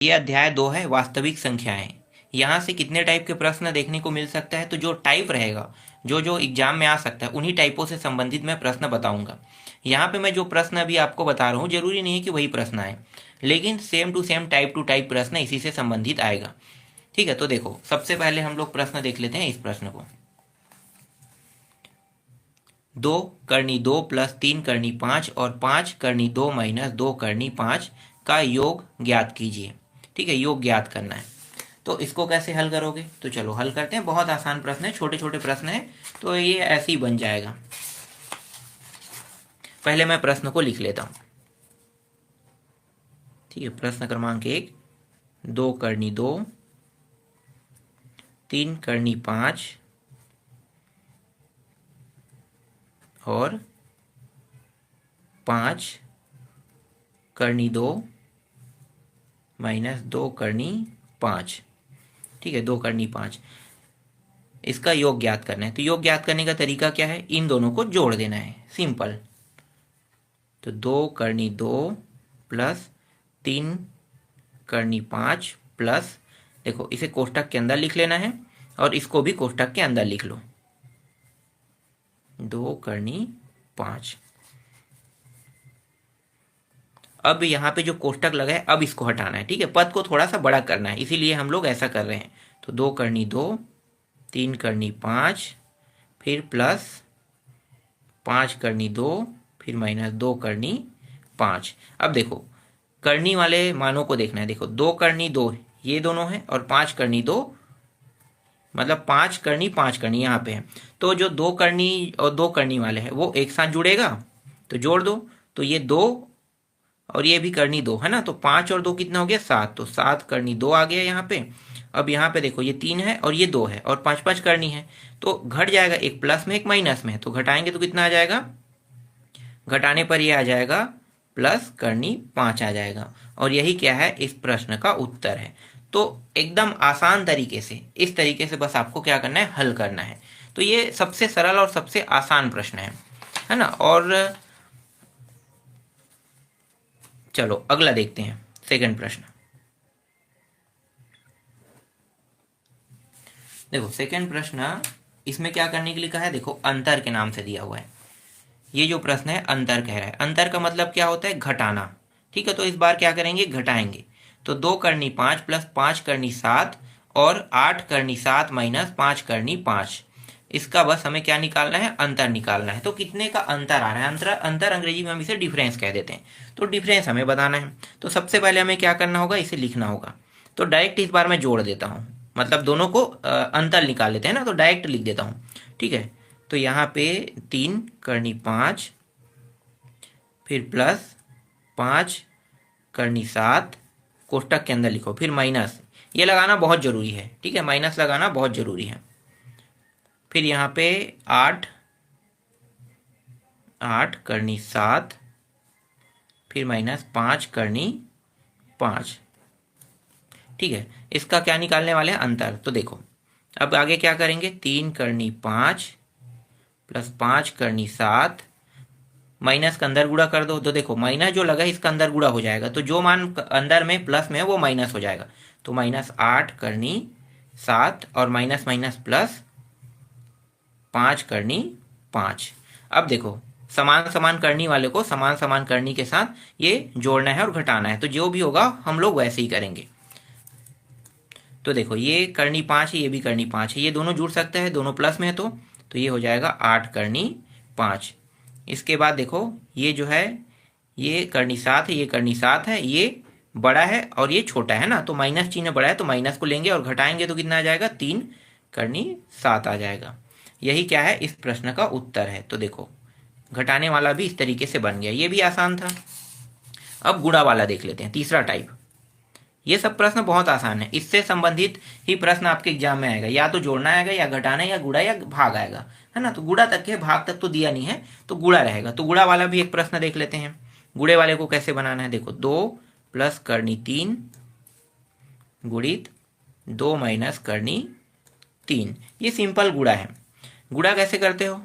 ये अध्याय 2 है, वास्तविक संख्याएं। यहाँ से कितने टाइप के प्रश्न देखने को मिल सकता है, तो जो टाइप रहेगा, जो जो एग्जाम में आ सकता है, उन्हीं टाइपों से संबंधित मैं प्रश्न बताऊंगा। यहाँ पे मैं जो प्रश्न अभी आपको बता रहा हूँ, जरूरी नहीं है कि वही प्रश्न आए, लेकिन same to same, type to type प्रश्न इसी से संबंधित आएगा। ठीक है, तो देखो सबसे पहले हम लोग प्रश्न देख लेते हैं इस प्रश्न को। 2 करनी 2 प्लस 3 करनी 5 और 5 करनी 2 माइनस 2 करनी 5 का योग ज्ञात कीजिए। ठीक है, योग ज्ञात करना है। तो इसको कैसे हल करोगे, तो चलो हल करते हैं। बहुत आसान प्रश्न है, छोटे छोटे प्रश्न है, तो ये ऐसे ही बन जाएगा। पहले मैं प्रश्न को लिख लेता हूं। ठीक है, प्रश्न क्रमांक 1, 2 करनी 2, 3 करनी 5 और 5 करनी 2 माइनस 2 करनी 5। ठीक है, 2 करनी 5, इसका योग ज्ञात करना है। तो योग ज्ञात करने का तरीका क्या है, इन दोनों को जोड़ देना है, सिंपल। तो 2 करनी 2 प्लस 3 करनी 5 प्लस, देखो इसे कोष्टक के अंदर लिख लेना है और इसको भी कोष्टक के अंदर लिख लो, 2 करनी 5। अब यहाँ पे जो कोष्टक लगा है, अब इसको हटाना है। ठीक है, पद को थोड़ा सा बड़ा करना है, इसीलिए हम लोग ऐसा कर रहे हैं। तो 2 करनी 2, 3 करनी 5, फिर प्लस 5 करनी 2, फिर माइनस 2 करनी 5। अब देखो करनी वाले मानों को देखना है। देखो 2 करनी 2 ये दोनों हैं और 5 करनी 2, मतलब 5 करनी 5 करनी यहाँ पे है। तो जो 2 करनी और 2 करनी वाले हैं वो एक साथ जुड़ेगा, तो जोड़ दो। तो ये 2 और ये भी करनी 2 है ना, तो 5 और 2 कितना हो गया 7, तो 7 करनी 2 आ गया यहाँ पे। अब यहाँ पे देखो ये 3 है और ये 2 है और 5 5 करनी है, तो घट जाएगा, एक प्लस में एक माइनस में है, तो घटाएंगे तो कितना आ जाएगा, घटाने पर ये आ जाएगा प्लस करनी 5 आ जाएगा। और यही क्या है, इस प्रश्न का उत्तर है। तो एकदम आसान तरीके से, इस तरीके से बस आपको क्या करना है, हल करना है। तो ये सबसे सरल और सबसे आसान प्रश्न है ना। और चलो अगला देखते हैं, सेकंड प्रश्न। देखो सेकंड प्रश्न, इसमें क्या करने के लिए कहा है, देखो अंतर के नाम से दिया हुआ है। ये जो प्रश्न है अंतर कह रहा है। अंतर का मतलब क्या होता है, घटाना। ठीक है, तो इस बार क्या करेंगे, घटाएंगे। तो 2 करनी 5 प्लस 5 करनी 7 और 8 करनी 7 माइनस 5 करनी 5, इसका बस हमें क्या निकालना है, अंतर निकालना है। तो कितने का अंतर आ रहा है, अंतर अंतर अंग्रेजी में हम इसे डिफरेंस कह देते हैं। तो डिफरेंस हमें बताना है। तो सबसे पहले हमें क्या करना होगा, इसे लिखना होगा। तो डायरेक्ट इस बार मैं जोड़ देता हूँ, मतलब दोनों को अंतर निकाल लेते हैं ना, तो डायरेक्ट लिख देता हूँ। ठीक है, तो यहाँ पे 3 करनी 5, फिर प्लस 5 करनी 7, कोष्टक के अंदर लिखो, फिर माइनस, ये लगाना बहुत जरूरी है। ठीक है, माइनस लगाना बहुत जरूरी है। फिर यहाँ पे 8 करनी 7, फिर माइनस 5 करनी 5। ठीक है, इसका क्या निकालने वाले हैं, अंतर। तो देखो अब आगे क्या करेंगे, 3 करनी 5 प्लस 5 करनी 7, माइनस का अंदर गुणा कर दो। तो देखो माइनस जो लगा है इसका अंदर गुणा हो जाएगा, तो जो मान अंदर में प्लस में है वो माइनस हो जाएगा। तो माइनस 8 करनी 7 और माइनस माइनस प्लस 5 करनी 5। अब देखो समान समान करनी वाले को समान समान करनी के साथ ये जोड़ना है और घटाना है, तो जो भी होगा हम लोग वैसे ही करेंगे। तो देखो ये करनी 5 है, ये भी करनी 5 है, ये दोनों जुड़ सकते हैं, दोनों प्लस में है, तो ये हो जाएगा 8 करनी 5। इसके बाद देखो ये जो है, ये करनी 7 है, ये करनी 7 है, ये बड़ा है और ये छोटा है ना, तो माइनस चिन्ह बड़ा है, तो माइनस को लेंगे और घटाएंगे तो कितना आ जाएगा, 3 करनी 7 आ जाएगा। यही क्या है, इस प्रश्न का उत्तर है। तो देखो घटाने वाला भी इस तरीके से बन गया, ये भी आसान था। अब गुणा वाला देख लेते हैं, तीसरा टाइप। ये सब प्रश्न बहुत आसान है, इससे संबंधित ही प्रश्न आपके एग्जाम में आएगा, या तो जोड़ना आएगा या घटाना या गुणा या भाग आएगा, है ना। तो गुणा तक है, भाग तक तो दिया नहीं है, तो गुणा रहेगा। तो गुणा वाला भी एक प्रश्न देख लेते हैं। गुणे वाले को कैसे बनाना है, देखो 2 प्लस करनी 3 गुणित 2 माइनस करनी 3, ये सिंपल गुणा है। गुणा कैसे करते हो,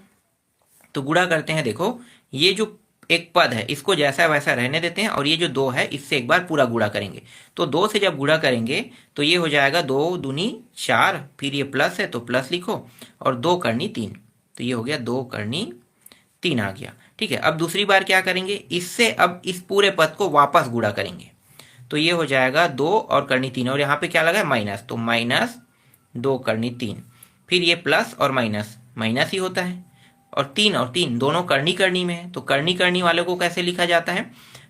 तो गुणा करते हैं, देखो ये जो एक पद है इसको जैसा वैसा रहने देते हैं और ये जो 2 है इससे एक बार पूरा गुणा करेंगे। तो 2 से जब गुणा करेंगे तो ये हो जाएगा 2 दूनी 4, फिर ये प्लस है तो प्लस लिखो और 2 करनी 3, तो ये हो गया 2 करनी 3 आ गया। ठीक है, अब दूसरी बार क्या करेंगे, इससे अब इस पूरे पद को वापस गुणा करेंगे। तो ये हो जाएगा 2 और करनी 3 और यहाँ पे क्या लगा है माइनस, तो माइनस 2 करनी 3, फिर ये प्लस और माइनस माइनस ही होता है और 3 दोनों करनी करनी में है। तो करनी करनी वाले को कैसे लिखा जाता है,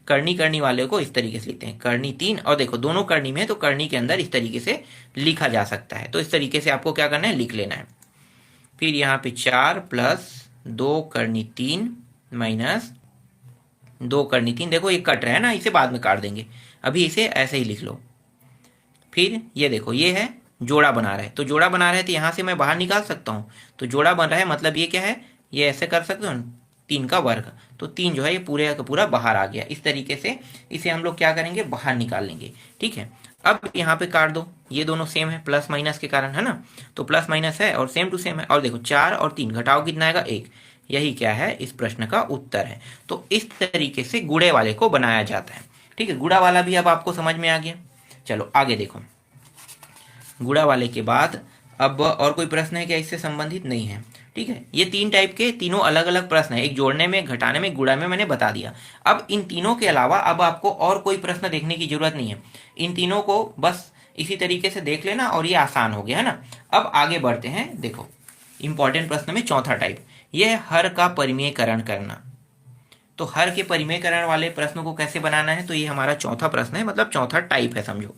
करनी करनी वाले को इस तरीके से लिखते हैं करनी 3 और देखो दोनों करनी में है तो करनी के अंदर इस तरीके से लिखा जा सकता है। तो इस तरीके से आपको क्या करना है, लिख लेना है। फिर यहाँ पे 4 प्लस 2 करनी 3 माइनस 2 करनी 3, देखो ये कट रहा है ना, इसे बाद में काट देंगे, अभी इसे ऐसे ही लिख लो। फिर ये देखो ये है जोड़ा बना रहा है, तो जोड़ा बना रहा है तो यहाँ से मैं बाहर निकाल सकता हूँ, तो जोड़ा बन रहा है मतलब ये क्या है, ये ऐसे कर सकते हो 3 का वर्ग, तो 3 जो है ये पूरे का पूरा बाहर आ गया। इस तरीके से इसे हम लोग क्या करेंगे, बाहर निकाल लेंगे। ठीक है, अब यहाँ पे काट दो, ये दोनों सेम है प्लस माइनस के कारण है ना, तो प्लस माइनस है और सेम टू सेम है। और देखो 4 और 3 घटाओ कितना आएगा 1, यही क्या है इस प्रश्न का उत्तर है। तो इस तरीके से गुणे वाले को बनाया जाता है। ठीक है, गुणा वाला भी अब आपको समझ में आ गया। चलो आगे देखो, गुणा वाले के बाद अब और कोई प्रश्न है क्या इससे संबंधित, नहीं है। ठीक है, ये 3 टाइप के तीनों अलग अलग प्रश्न है, एक जोड़ने में, घटाने में, गुणा में मैंने बता दिया। अब इन तीनों के अलावा अब आपको और कोई प्रश्न देखने की जरूरत नहीं है, इन तीनों को बस इसी तरीके से देख लेना और ये आसान हो गया है ना। अब आगे बढ़ते हैं, देखो इंपॉर्टेंट प्रश्न में चौथा टाइप, ये है हर का परिमेयकरण करना। तो हर के परिमेयकरण वाले प्रश्नों को कैसे बनाना है, तो ये हमारा चौथा प्रश्न है, मतलब चौथा टाइप है समझो।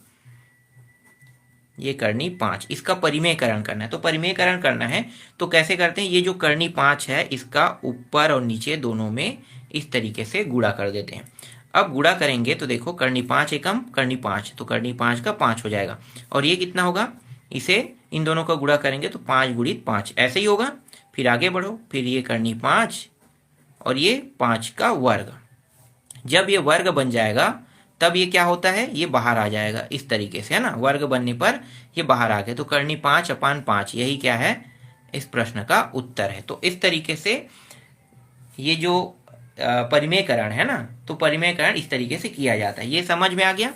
ये करनी 5, इसका परिमेयकरण करना है। तो परिमेयकरण करना है तो कैसे करते हैं, ये जो करनी 5 है इसका ऊपर और नीचे दोनों में इस तरीके से गुणा कर देते हैं। अब गुणा करेंगे तो देखो करनी 5 एकम करनी 5, तो करनी 5 का 5 हो जाएगा और ये कितना होगा, इसे इन दोनों का गुणा करेंगे तो 5 गुणित 5 ऐसे ही होगा। फिर आगे बढ़ो, फिर ये करनी 5 और ये 5 का वर्ग, जब ये वर्ग बन जाएगा तब ये क्या होता है, ये बाहर आ जाएगा इस तरीके से है ना, वर्ग बनने पर ये बाहर आ गया। तो करनी 5/5 यही क्या है इस प्रश्न का उत्तर है। तो इस तरीके से ये जो परिमेयकरण है ना, तो परिमेयकरण इस तरीके से किया जाता है। ये समझ में आ गया।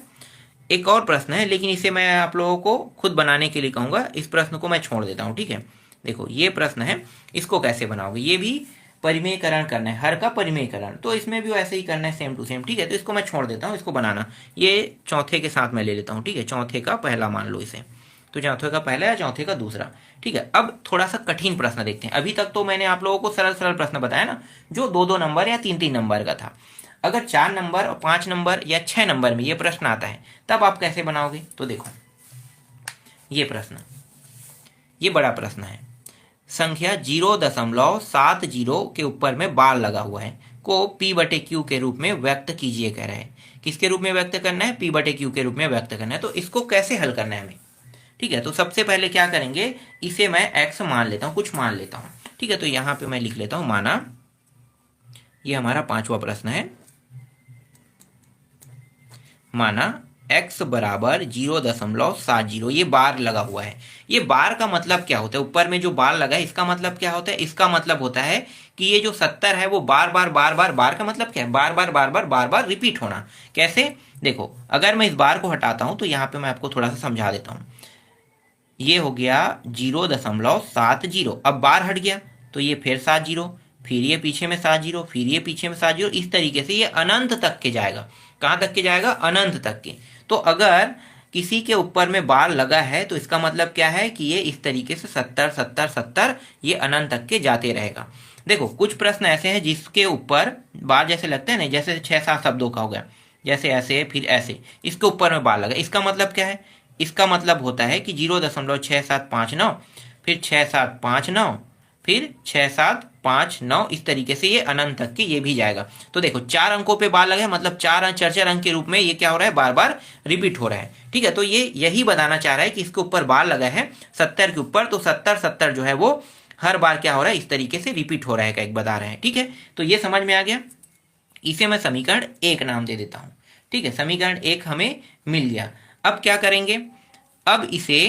एक और प्रश्न है लेकिन इसे मैं आप लोगों को खुद बनाने के लिए कहूँगा, इस प्रश्न को मैं छोड़ देता हूँ। ठीक है, देखो ये प्रश्न है, इसको कैसे बनाओगे, ये भी परिमेयकरण करना है, हर का परिमेयकरण, तो इसमें भी वैसे ही करना है सेम टू सेम। ठीक है, तो इसको मैं छोड़ देता हूँ, इसको बनाना ये चौथे के साथ मैं ले लेता हूँ। ठीक है, चौथे का पहला मान लो इसे, तो चौथे का पहला या चौथे का दूसरा। ठीक है, अब थोड़ा सा कठिन प्रश्न देखते हैं। अभी तक तो मैंने आप लोगों को सरल सरल प्रश्न बताया ना, जो 2-2 नंबर या 3-3 नंबर का था। अगर 4 नंबर और 5 नंबर या 6 नंबर में ये प्रश्न आता है तब आप कैसे बनाओगे, तो देखो ये प्रश्न, ये बड़ा प्रश्न है, संख्या 0.70 के ऊपर में बार लगा हुआ है को P/Q के रूप में व्यक्त कीजिए कह रहे हैं। किसके रूप में व्यक्त करना है, P/Q के रूप में व्यक्त करना है। तो इसको कैसे हल करना है हमें। ठीक है, तो सबसे पहले क्या करेंगे, इसे मैं x मान लेता हूँ, कुछ मान लेता हूँ। ठीक है, तो यहाँ पे मैं लिख लेता हूँ माना, ये हमारा 5वां प्रश्न है, माना x बराबर 0.70, ये बार लगा हुआ है। ये बार का मतलब क्या होता है, ऊपर में जो बार लगा है इसका मतलब क्या होता है, इसका मतलब होता है कि ये जो 70 है वो बार बार बार बार, बार का मतलब क्या है, बार बार बार बार बार बार रिपीट होना। कैसे, देखो अगर मैं इस बार को हटाता हूं तो यहाँ पे मैं आपको थोड़ा सा समझा देता हूँ। ये हो गया 0.70, अब बार हट गया तो ये फिर 70, फिर ये पीछे में 70, फिर ये पीछे में 70, इस तरीके से ये अनंत तक के जाएगा। कहाँ तक के जाएगा, अनंत तक के। तो अगर किसी के ऊपर में बार लगा है तो इसका मतलब क्या है कि ये इस तरीके से 70 70 70 ये अनंत तक के जाते रहेगा। देखो कुछ प्रश्न ऐसे हैं जिसके ऊपर बार जैसे लगते हैं ना, जैसे 6-7 शब्दों का हो गया, जैसे ऐसे फिर ऐसे, इसके ऊपर में बार लगा, इसका मतलब क्या है, इसका मतलब होता है कि 0.6759, फिर 6759, फिर 6759, इस तरीके से ये अनंत तक के ये भी जाएगा। तो देखो 4 अंकों पे बार लगा है, मतलब 4 अंक के रूप में ये क्या हो रहा है, बार बार रिपीट हो रहा है। ठीक है, तो ये यही बताना चाह रहा है कि इसके ऊपर बार लगा है 70 के ऊपर, तो 70 जो है वो हर बार क्या हो रहा है, इस तरीके से रिपीट हो रहा है, एक बता रहे हैं। ठीक है, तो ये समझ में आ गया। इसे मैं समीकरण 1 नाम दे देता हूँ। ठीक है, समीकरण 1 हमें मिल गया। अब क्या करेंगे, अब इसे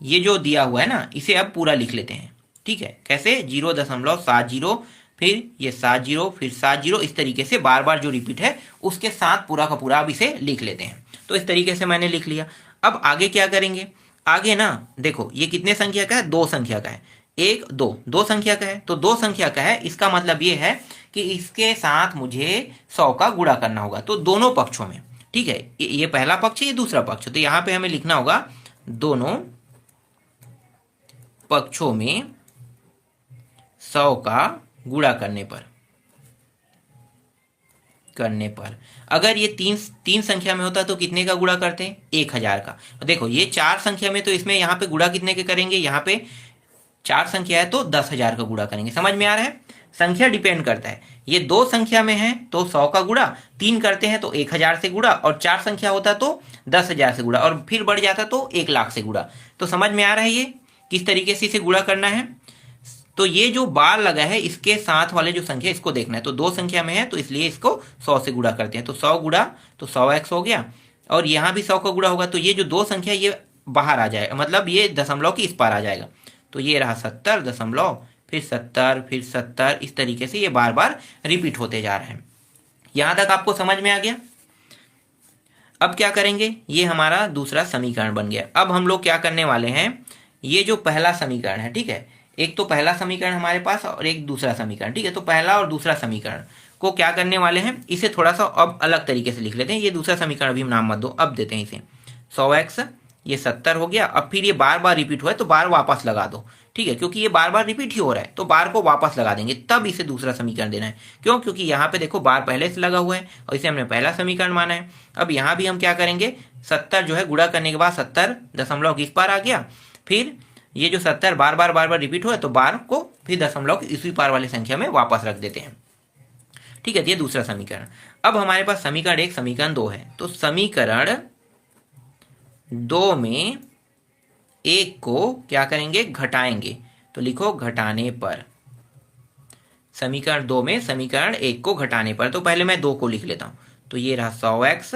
ये जो दिया हुआ है ना, इसे अब पूरा लिख लेते हैं। ठीक है, कैसे, 0.70, फिर ये 7 जीरो, फिर 7 जीरो, इस तरीके से बार बार जो रिपीट है उसके साथ पूरा का पूरा अब इसे लिख लेते हैं। तो इस तरीके से मैंने लिख लिया। अब आगे क्या करेंगे, आगे ना देखो ये कितने संख्या का है, 2 संख्या का है। 1 2 2 संख्या का है, तो 2 संख्या का है, इसका मतलब ये है कि इसके साथ मुझे 100 का गुणा करना होगा, तो दोनों पक्षों में। ठीक है, ये पहला पक्ष है, ये दूसरा पक्ष, तो यहां पे हमें लिखना होगा दोनों पक्षों में 100 का गुणा करने पर अगर ये तीन संख्या में होता तो कितने का गुणा करते हैं, 1000 का। देखो ये 4 संख्या में, तो इसमें यहाँ पे गुणा कितने के करेंगे, यहाँ पे 4 संख्या है तो 10,000 का गुणा करेंगे। समझ में आ रहा है, संख्या डिपेंड करता है। ये 2 संख्या में है तो 100 का गुणा, 3 करते हैं तो 1000 से गुणा, और 4 संख्या होता तो 10,000 से गुणा, और फिर बढ़ जाता तो 1,00,000 से गुणा। तो समझ में आ रहा है ये किस तरीके से इसे गुणा करना है। तो ये जो बार लगा है इसके साथ वाले जो संख्या इसको देखना है, तो 2 संख्या में है तो इसलिए इसको 100 से गुणा करते हैं, तो 100 गुणा तो 100x हो गया, और यहाँ भी 100 का गुणा होगा, तो ये जो 2 संख्या ये बाहर आ जाएगा, मतलब ये दशमलव की इस पार आ जाएगा। तो ये रहा 70 दशमलव, फिर 70, फिर 70, इस तरीके से ये बार बार रिपीट होते जा रहे हैं। यहां तक आपको समझ में आ गया। अब क्या करेंगे, ये हमारा दूसरा समीकरण बन गया। अब हम लोग क्या करने वाले हैं, ये जो पहला समीकरण है, ठीक है, एक तो पहला समीकरण हमारे पास और एक दूसरा समीकरण, ठीक है, तो पहला और दूसरा समीकरण को क्या करने वाले हैं, इसे थोड़ा सा अब अलग तरीके से लिख लेते हैं। ये दूसरा समीकरण अभी नाम मत दो, अब देते हैं इसे 100x, ये 70 हो गया। अब फिर ये बार बार रिपीट हुआ है तो बार वापस लगा दो, ठीक है, क्योंकि ये बार बार रिपीट ही हो रहा है तो बार को वापस लगा देंगे, तब इसे दूसरा समीकरण देना है। क्यों, क्योंकि यहाँ पे देखो बार पहले से लगा हुआ है और इसे हमने पहला समीकरण माना है। अब यहाँ भी हम क्या करेंगे, 70 जो है गुणा करने के बाद 70 दशमलव इस पार आ गया, फिर ये जो 70 बार बार रिपीट हुआ है तो बार को फिर दशमलव इसी पार वाली संख्या में वापस रख देते हैं। ठीक है, ये दूसरा समीकरण। अब हमारे पास समीकरण 1 समीकरण 2 है, तो समीकरण 2 में 1 को क्या करेंगे, घटाएंगे, तो लिखो घटाने पर। समीकरण 2 में समीकरण 1 को घटाने पर, तो पहले मैं 2 को लिख लेता हूं, तो ये रहा 100x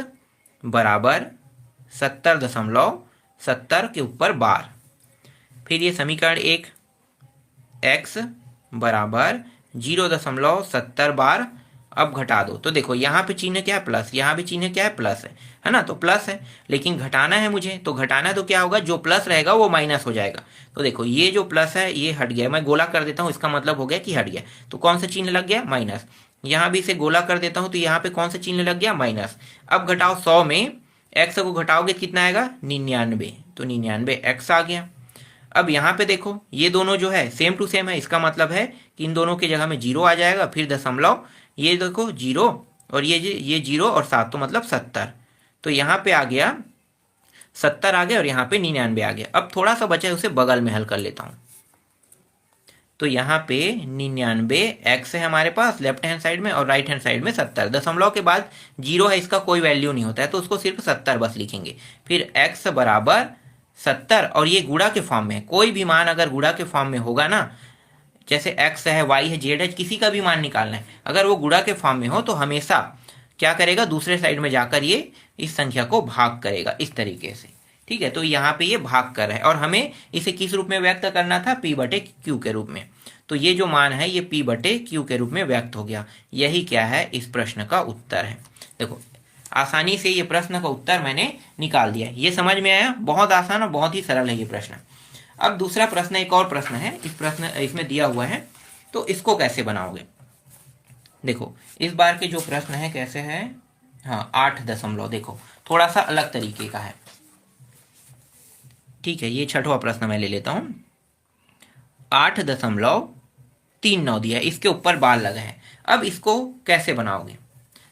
बराबर 70.70 के ऊपर बार। फिर ये समीकरण 1 x बराबर 0.70 बार। अब घटा दो, तो देखो यहाँ पे चिन्ह क्या है, प्लस, यहाँ भी चिन्ह क्या है, प्लस है ना, तो प्लस है, लेकिन घटाना है मुझे, तो घटाना तो क्या होगा, जो प्लस रहेगा वो माइनस हो जाएगा। तो देखो ये जो प्लस है ये हट गया, मैं गोला कर देता हूँ, इसका मतलब हो गया कि हट गया, तो कौन सा चिन्ह लग गया, माइनस। यहाँ भी इसे गोला कर देता हूँ, तो यहाँ पे कौन सा चिन्ह लग गया, माइनस। अब घटाओ 100 में x को घटाओगे कितना आएगा, 99, तो 99x आ गया। अब यहाँ पे देखो ये दोनों जो है सेम टू सेम है, इसका मतलब है कि इन दोनों की जगह में 0 आ जाएगा, फिर दशमलव, ये देखो 0 और ये 0 और 7, तो मतलब 70, तो यहाँ पे आ गया 70 आ गया और यहाँ पे 99 आ गया। अब थोड़ा सा बचा है उसे बगल में हल कर लेता हूँ, तो यहाँ पे 99x है हमारे पास लेफ्ट हैंड साइड में, और राइट हैंड साइड में 70, दशमलव के बाद 0 है, इसका कोई वैल्यू नहीं होता है तो उसको सिर्फ 70 बस लिखेंगे। फिर x बराबर 70, और ये गुणा के फॉर्म में, कोई भी मान अगर गुणा के फॉर्म में होगा ना, जैसे x है, y है, z है, किसी का भी मान निकालना है, अगर वो गुणा के फॉर्म में हो तो हमेशा क्या करेगा, दूसरे साइड में जाकर ये इस संख्या को भाग करेगा इस तरीके से। ठीक है, तो यहाँ पे ये भाग कर रहा है और हमें इसे किस रूप में व्यक्त करना था, p/q के रूप में। तो ये जो मान है ये p/q के रूप में व्यक्त हो गया। यही क्या है, इस प्रश्न का उत्तर है। देखो आसानी से ये प्रश्न का उत्तर मैंने निकाल दिया। ये समझ में आया, बहुत आसान और बहुत ही सरल है ये प्रश्न। अब दूसरा प्रश्न, एक और प्रश्न है, इसमें दिया हुआ है, तो इसको कैसे बनाओगे। देखो इस बार के जो प्रश्न है कैसे है, हाँ 8 दशमलव, देखो थोड़ा सा अलग तरीके का है। ठीक है, ये 6वां प्रश्न मैं ले लेता हूं। 8.39 दिया है, इसके ऊपर बार लगा है। अब इसको कैसे बनाओगे,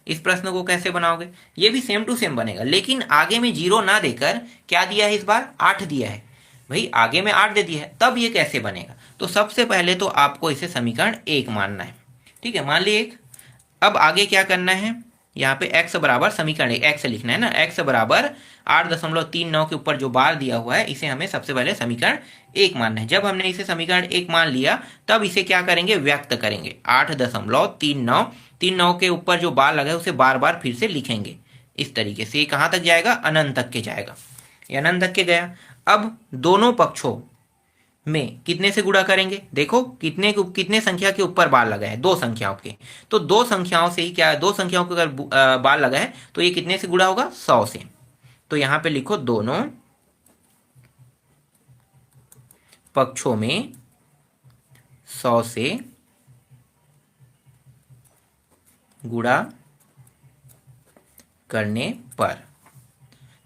इस प्रश्न को कैसे बनाओगे, ये भी सेम टू सेम बनेगा, लेकिन आगे में 0 ना देकर क्या दिया है, इस बार 8 दिया है। भाई आगे में 8 दे दिया है, तब ये कैसे बनेगा। तो सबसे पहले तो आपको इसे समीकरण 1 मानना है। ठीक है, मान ली 1। अब आगे क्या करना है, यहाँ पे x बराबर समीकरण 1, x लिखना है ना, x बराबर 8.39 के ऊपर जो बार दिया हुआ है इसे हमें सबसे पहले समीकरण 1 मानना है। जब हमने इसे समीकरण 1 मान लिया तब इसे क्या करेंगे, व्यक्त करेंगे। 8.39 के ऊपर जो बार लगा है उसे बार बार फिर से लिखेंगे इस तरीके से। ये कहाँ तक जाएगा, अनंत तक के जाएगा, ये अनंत तक के गया। अब दोनों पक्षों में कितने से गुणा करेंगे? देखो कितने संख्या के ऊपर बार लगा है, दो संख्याओं के, तो दो संख्याओं से ही क्या है, दो संख्याओं के अगर बार लगा है तो ये कितने से गुणा होगा? 100 से। तो यहां पे लिखो दोनों पक्षों में 100 से गुणा करने पर,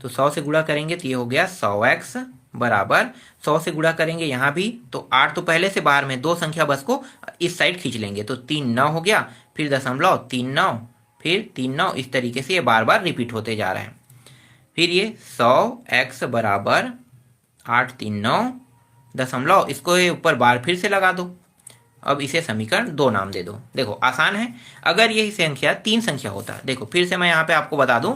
तो 100 से गुणा करेंगे तो ये हो गया 100x बराबर 100 से गुणा करेंगे यहाँ भी, तो 8 तो पहले से बाहर में, दो संख्या बस को इस साइड खींच लेंगे, तो 3 9 हो गया, फिर 3 9, फिर 3 9, इस तरीके से ये बार बार रिपीट होते जा रहा है। फिर ये 100x बराबर 8 3 9 दशमलव, इसको ये ऊपर बार फिर से लगा दो। अब इसे समीकरण 2 नाम दे दो। देखो आसान है। अगर यही संख्या 3 संख्या होता, देखो फिर से मैं यहाँ पे आपको बता दूं,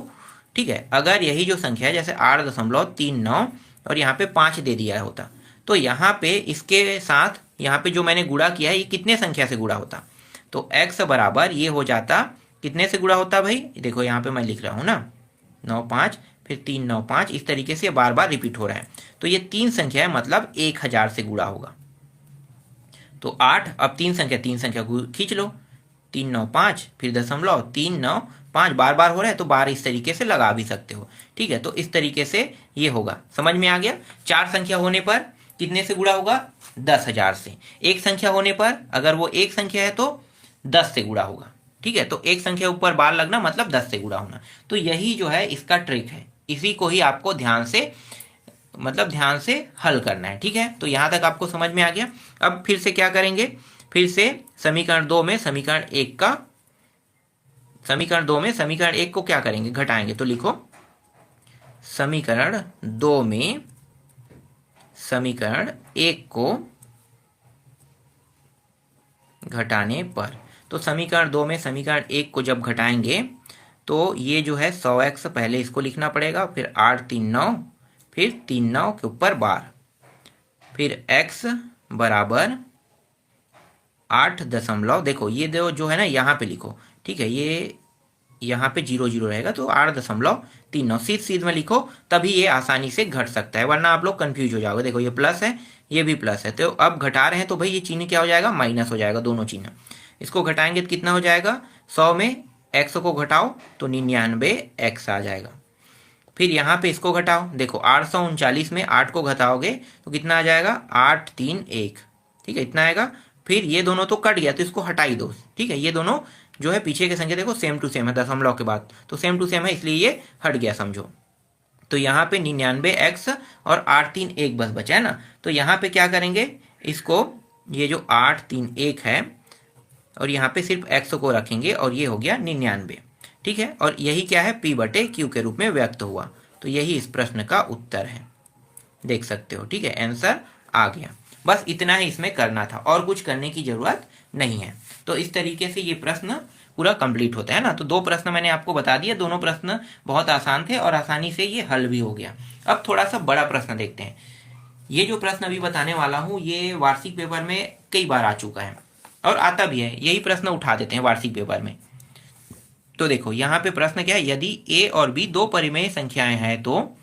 ठीक है, अगर यही जो संख्या है जैसे 8.39 और यहाँ पे 5 दे दिया होता, तो यहाँ पे इसके साथ यहाँ पे जो मैंने गुणा किया है ये कितने संख्या से गुणा होता? तो x बराबर ये हो जाता, कितने से गुणा होता भाई? देखो यहाँ पे मैं लिख रहा हूँ ना, 9 5, फिर 3 9 5, इस तरीके से बार बार रिपीट हो रहा है, तो ये 3 संख्या है, मतलब 1000 से गुणा होगा। तो 8, अब 3 संख्या खींच लो, 3 9 5, फिर दशमलव 3 9 5, बार बार हो रहा है तो बार इस तरीके से लगा भी सकते हो, ठीक है। तो इस तरीके से ये होगा, समझ में आ गया। 4 संख्या होने पर कितने से गुणा होगा? 10,000 से। एक संख्या होने पर, अगर वो एक संख्या है तो 10 से गुणा होगा, ठीक है। तो एक संख्या ऊपर बार लगना मतलब 10 से गुणा होना। तो यही जो है इसका ट्रिक है, इसी को ही आपको ध्यान से हल करना है, ठीक है। तो यहां तक आपको समझ में आ गया। अब फिर से क्या करेंगे? फिर से समीकरण 2 में समीकरण 1 को क्या करेंगे? घटाएंगे। तो लिखो समीकरण 2 में समीकरण 1 को घटाने पर, तो समीकरण 2 में समीकरण 1 को जब घटाएंगे तो ये जो है 100x, पहले इसको लिखना पड़ेगा, फिर 8 3 9, फिर 3 9 के ऊपर बार, फिर x बराबर 8 दशमलव, देखो ये जो है ना यहाँ पे लिखो, ठीक है, ये यहाँ पे 0 0 रहेगा, तो 8.39 सीध में लिखो, तभी ये आसानी से घट सकता है, वरना आप लोग कंफ्यूज हो जाओगे। देखो ये प्लस है, ये भी प्लस है, तो अब घटा रहे हैं तो भाई ये चिन्ह क्या हो जाएगा? माइनस हो जाएगा, दोनों चिन्ह। इसको घटाएंगे तो कितना हो जाएगा? 100 में x को घटाओ तो 99x आ जाएगा। फिर यहाँ पे इसको घटाओ, देखो 839 में 8 को घटाओगे तो कितना आ जाएगा? 8 3 1, ठीक है, इतना आएगा। फिर ये दोनों तो कट गया तो इसको हटा ही दो, ठीक है। ये दोनों जो है पीछे के संख्या देखो सेम टू सेम है, दशमलव के बाद तो सेम टू सेम है, इसलिए ये हट गया समझो। तो यहाँ पे 99x और 8 3 1 बस बचा है ना। तो यहाँ पे क्या करेंगे? इसको, ये जो 8 3 1 है और यहाँ पे सिर्फ x को रखेंगे और ये हो गया 99, ठीक है। और यही क्या है? p/q के रूप में व्यक्त हुआ। तो यही इस प्रश्न का उत्तर है, देख सकते हो, ठीक है, आंसर आ गया। बस इतना ही इसमें करना था, और कुछ करने की जरूरत नहीं है। तो इस तरीके से ये प्रश्न पूरा कंप्लीट होता है ना। तो 2 प्रश्न मैंने आपको बता दिया, दोनों प्रश्न बहुत आसान थे और आसानी से ये हल भी हो गया। अब थोड़ा सा बड़ा प्रश्न देखते हैं। ये जो प्रश्न अभी बताने वाला हूं ये वार्षिक पेपर में कई बार आ चुका है और आता भी है, यही प्रश्न उठा देते हैं वार्षिक पेपर में। तो देखो यहाँ पे प्रश्न क्या है? यदि a और b दो परिमेय संख्याएं हैं तो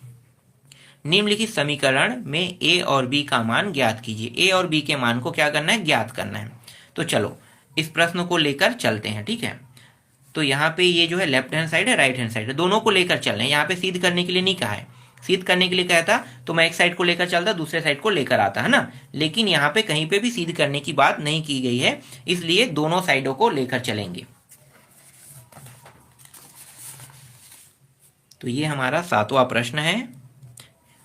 निम्नलिखित समीकरण में a और b का मान ज्ञात कीजिए। a और b के मान को क्या करना है? ज्ञात करना है। तो चलो इस प्रश्न को लेकर चलते हैं, ठीक है। तो यहाँ पे ये जो है लेफ्ट हैंड साइड है, राइट हैंड साइड है, दोनों को लेकर चल रहे हैं। यहाँ पे सिद्ध करने के लिए नहीं कहा है, सिद्ध करने के लिए कहता तो मैं एक साइड को लेकर चलता, दूसरे साइड को लेकर आता, है ना। लेकिन यहाँ पे कहीं पे भी सिद्ध करने की बात नहीं की गई है, इसलिए दोनों साइडों को लेकर चलेंगे। तो ये हमारा 7वां प्रश्न है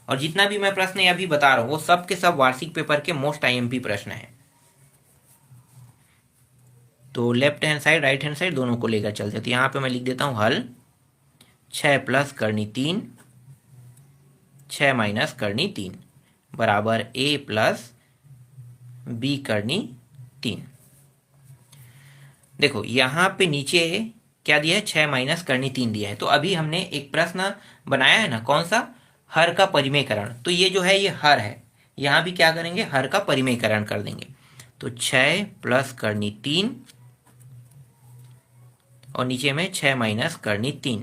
और जितना भी मैं प्रश्न अभी बता रहा हूं वो सब के सब वार्षिक पेपर के मोस्ट आईएमपी प्रश्न है। तो left hand side right hand side दोनों को लेकर चलते। तो यहाँ पे मैं लिख देता हूं हल 6 प्लस करनी 3 6 माइनस करनी 3 बराबर a प्लस b करनी 3। देखो यहाँ पे नीचे क्या दिया है? 6 माइनस करनी 3 दिया है। तो अभी हमने एक प्रश्न बनाया है ना, कौन सा? हर का परिमेयकरण। तो ये जो है ये हर है, यहाँ भी क्या करेंगे? हर का परिमेयकरण कर देंगे। तो 6 प्लस करनी 3 और नीचे में 6 माइनस करनी 3,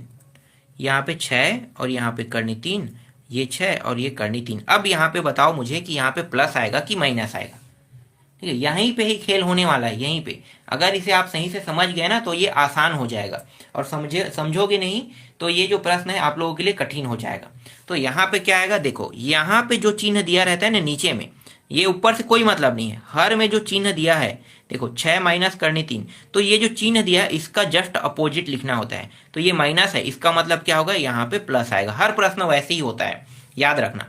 यहाँ पे 6 और यहाँ पे करनी 3, ये 6 और ये करनी 3। अब यहाँ पे बताओ मुझे कि यहाँ पे प्लस आएगा कि माइनस आएगा। ठीक है, यहीं पे ही खेल होने वाला है, यहीं पे। अगर इसे आप सही से समझ गए ना तो ये आसान हो जाएगा, और समझोगे नहीं तो ये जो प्रश्न है आप लोगों के लिए कठिन हो जाएगा। तो यहाँ पे क्या आएगा, देखो यहाँ पे जो चिन्ह दिया रहता है ना नीचे में, ये ऊपर से कोई मतलब नहीं है। हर में जो चिन्ह दिया है, देखो 6 माइनस करनी 3, तो ये जो चिन्ह दिया है इसका जस्ट अपोजिट लिखना होता है। तो ये माइनस है, इसका मतलब क्या होगा, यहाँ पे प्लस आएगा। हर प्रश्न वैसे ही होता है, याद रखना।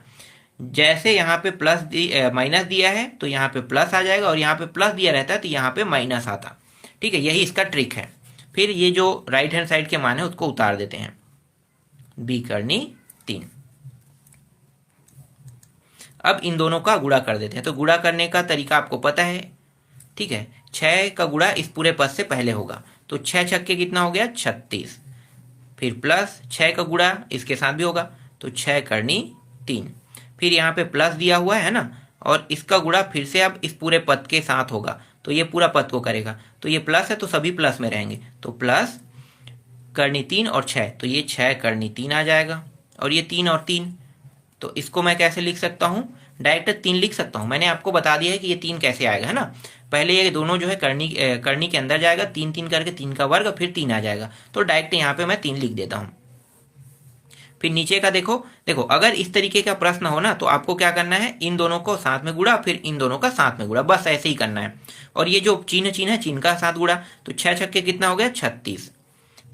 जैसे यहाँ पे माइनस दिया है तो यहाँ पे प्लस आ जाएगा, और यहाँ पे प्लस दिया रहता है तो यहाँ पे माइनस आता। ठीक है, यही इसका ट्रिक है। फिर ये जो राइट हैंड साइड के मान है उसको उतार देते हैं, b करनी 3। अब इन दोनों का गुणा कर देते हैं। तो गुणा करने का तरीका आपको पता है। ठीक है, 6 का गुणा इस पूरे पद से पहले होगा, तो 6 छक्के कितना हो गया, 36। फिर प्लस 6 का गुणा इसके साथ भी होगा, तो 6 करनी 3। फिर यहाँ पे प्लस दिया हुआ है ना, और इसका गुणा फिर से अब इस पूरे पद के साथ होगा, तो ये पूरा पद को करेगा। तो ये प्लस है तो सभी प्लस में रहेंगे, तो प्लस करनी 3 और 6, तो ये 6 करनी 3 आ जाएगा। और ये 3 और 3, तो इसको मैं कैसे लिख सकता हूँ, डायरेक्ट 3 लिख सकता हूँ। मैंने आपको बता दिया है कि ये 3 कैसे आएगा, है ना। पहले ये दोनों जो है करनी के अंदर जाएगा, 3 3 करके 3 का वर्ग, फिर 3 आ जाएगा। तो डायरेक्ट यहाँ पे मैं 3 लिख देता हूँ। फिर नीचे का देखो, अगर इस तरीके का प्रश्न हो ना तो आपको क्या करना है, इन दोनों को साथ में गुणा, फिर इन दोनों का साथ में गुणा, बस ऐसे ही करना है। और ये जो चिन्ह है, चिन्ह का साथ गुणा, तो 6 छक्के कितना हो गया, 36।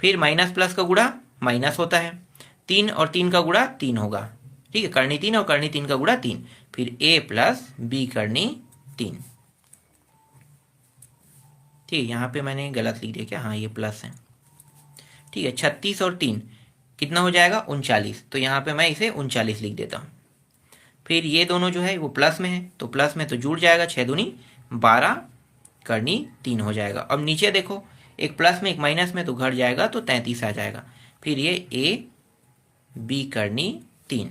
फिर माइनस प्लस का गुणा माइनस होता है, 3 और 3 का गुणा 3 होगा। ठीक है, करनी 3 और करनी 3 का गुणा 3। फिर a प्लस b करनी 3। ठीक है, यहाँ पे मैंने गलत लिख दिया क्या, हाँ ये प्लस है। ठीक है, 36 और 3 कितना हो जाएगा, 39। तो यहाँ पे मैं इसे 39 लिख देता हूँ। फिर ये दोनों जो है वो प्लस में है, तो प्लस में तो जुड़ जाएगा, 6 दूनी 12 करनी 3 हो जाएगा। अब नीचे देखो, एक प्लस में एक माइनस में, तो घट जाएगा, तो 33 आ जाएगा। फिर ये a b करनी 3।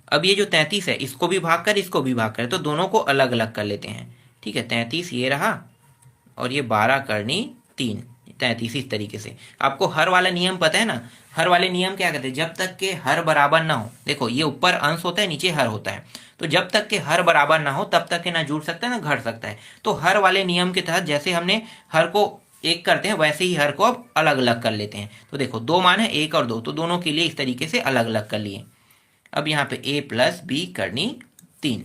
अब ये जो 33 है इसको भी भाग कर, इसको भी भाग कर, तो दोनों को अलग अलग कर लेते हैं। ठीक है, 33 ये रहा, और ये 12 करनी 3, 33 इस तरीके से। आपको हर वाला नियम पता है ना, हर वाले नियम क्या कहते हैं, जब तक के हर बराबर ना हो। देखो ये ऊपर अंश होता है, नीचे हर होता है, तो जब तक के हर बराबर ना हो तब तक के ना जुड़ सकता है ना घट सकता है। तो हर वाले नियम के तहत जैसे हमने हर को एक करते हैं, वैसे ही हर को अब अलग अलग कर लेते हैं। तो देखो 2 मान है, 1 और 2, तो दोनों के लिए इस तरीके से अलग अलग कर लिए। अब यहाँ पे a प्लस b करनी 3।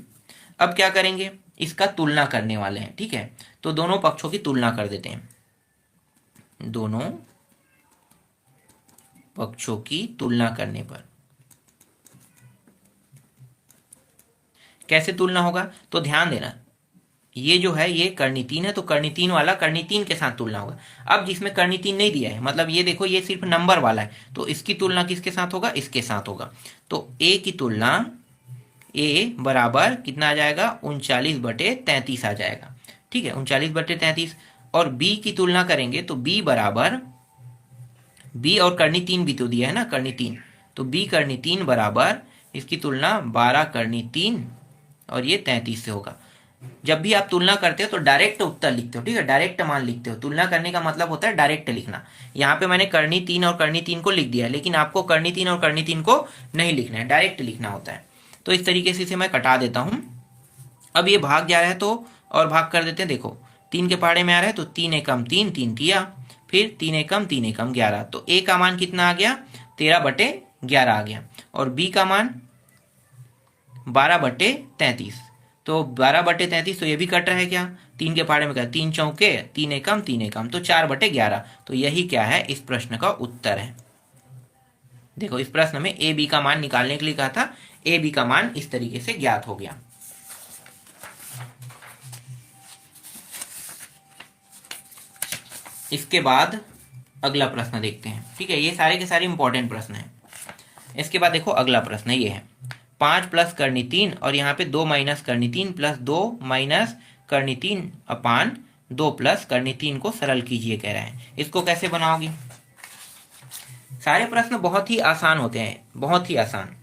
अब क्या करेंगे, इसका तुलना करने वाले हैं। ठीक है, तो दोनों पक्षों की तुलना कर देते हैं। दोनों पक्षों की तुलना करने पर कैसे तुलना होगा, तो ध्यान देना, ये जो है ये करनी 3 है, तो करनी 3 वाला करनी 3 के साथ तुलना होगा। अब जिसमें करनी 3 नहीं दिया है, मतलब ये देखो ये सिर्फ नंबर वाला है, तो इसकी तुलना किसके साथ होगा, इसके साथ होगा। तो a की तुलना, a बराबर कितना आ जाएगा, 39/33 आ जाएगा। ठीक है, 39/33। और b की तुलना करेंगे तो b बराबर, b और करनी 3 भी तो दिया है ना, करनी 3, तो b करनी 3 बराबर इसकी तुलना 12 करनी 3, और ये 33 से होगा। जब भी आप तुलना करते हो तो डायरेक्ट उत्तर लिखते हो। ठीक है, डायरेक्ट मान लिखते हो। तुलना करने का मतलब होता है डायरेक्ट लिखना। यहाँ पे मैंने करनी 3 और करनी 3 को लिख दिया है, लेकिन आपको करनी 3 और करनी 3 को नहीं लिखना है, डायरेक्ट लिखना होता है। तो इस तरीके से इसे मैं कटा देता हूँ। अब ये भाग जा रहा है तो और भाग कर देते हैं। देखो 3 के पहाड़े में आ रहा है, तो 3 एकम 3, 3 तिया, फिर 3 एकम 3 एकम 11। तो a का मान कितना आ गया, 13/11 आ गया। और b का मान 12/33। तो 12/33, तो ये भी कट रहा है क्या, 3 के पहाड़े में क्या, 3 चौके 3 एकम 3 एकम, तो 4/11। तो यही क्या है, इस प्रश्न का उत्तर है। देखो इस प्रश्न में a b का मान निकालने के लिए कहा था, a b का मान इस तरीके से ज्ञात हो गया। इसके बाद अगला प्रश्न देखते हैं। ठीक है, ये सारे के सारे इंपॉर्टेंट प्रश्न हैं। इसके बाद देखो अगला प्रश्न ये है, 5 प्लस करनी 3 और यहाँ पे 2 माइनस करनी 3 प्लस 2 माइनस करनी 3 अपान 2 प्लस करनी 3 को सरल कीजिए कह रहा है। इसको कैसे बनाओगी। सारे प्रश्न बहुत ही आसान होते हैं, बहुत ही आसान,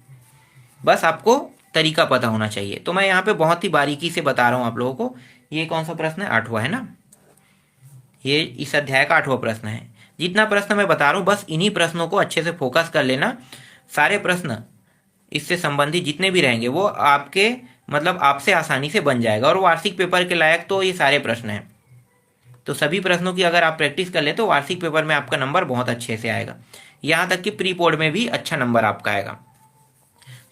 बस आपको तरीका पता होना चाहिए। तो मैं यहाँ पे बहुत ही बारीकी से बता रहा हूँ आप लोगों को। ये कौन सा प्रश्न है, 8वां है ना, ये इस अध्याय का 8वां प्रश्न है। जितना प्रश्न मैं बता रहा हूँ बस इन्हीं प्रश्नों को अच्छे से फोकस कर लेना, सारे प्रश्न इससे संबंधित जितने भी रहेंगे वो आपके मतलब आपसे आसानी से बन जाएगा, और वार्षिक पेपर के लायक तो ये सारे प्रश्न हैं। तो सभी प्रश्नों की अगर आप प्रैक्टिस कर ले तो वार्षिक पेपर में आपका नंबर बहुत अच्छे से आएगा, यहाँ तक कि प्री बोर्ड में भी अच्छा नंबर आपका आएगा।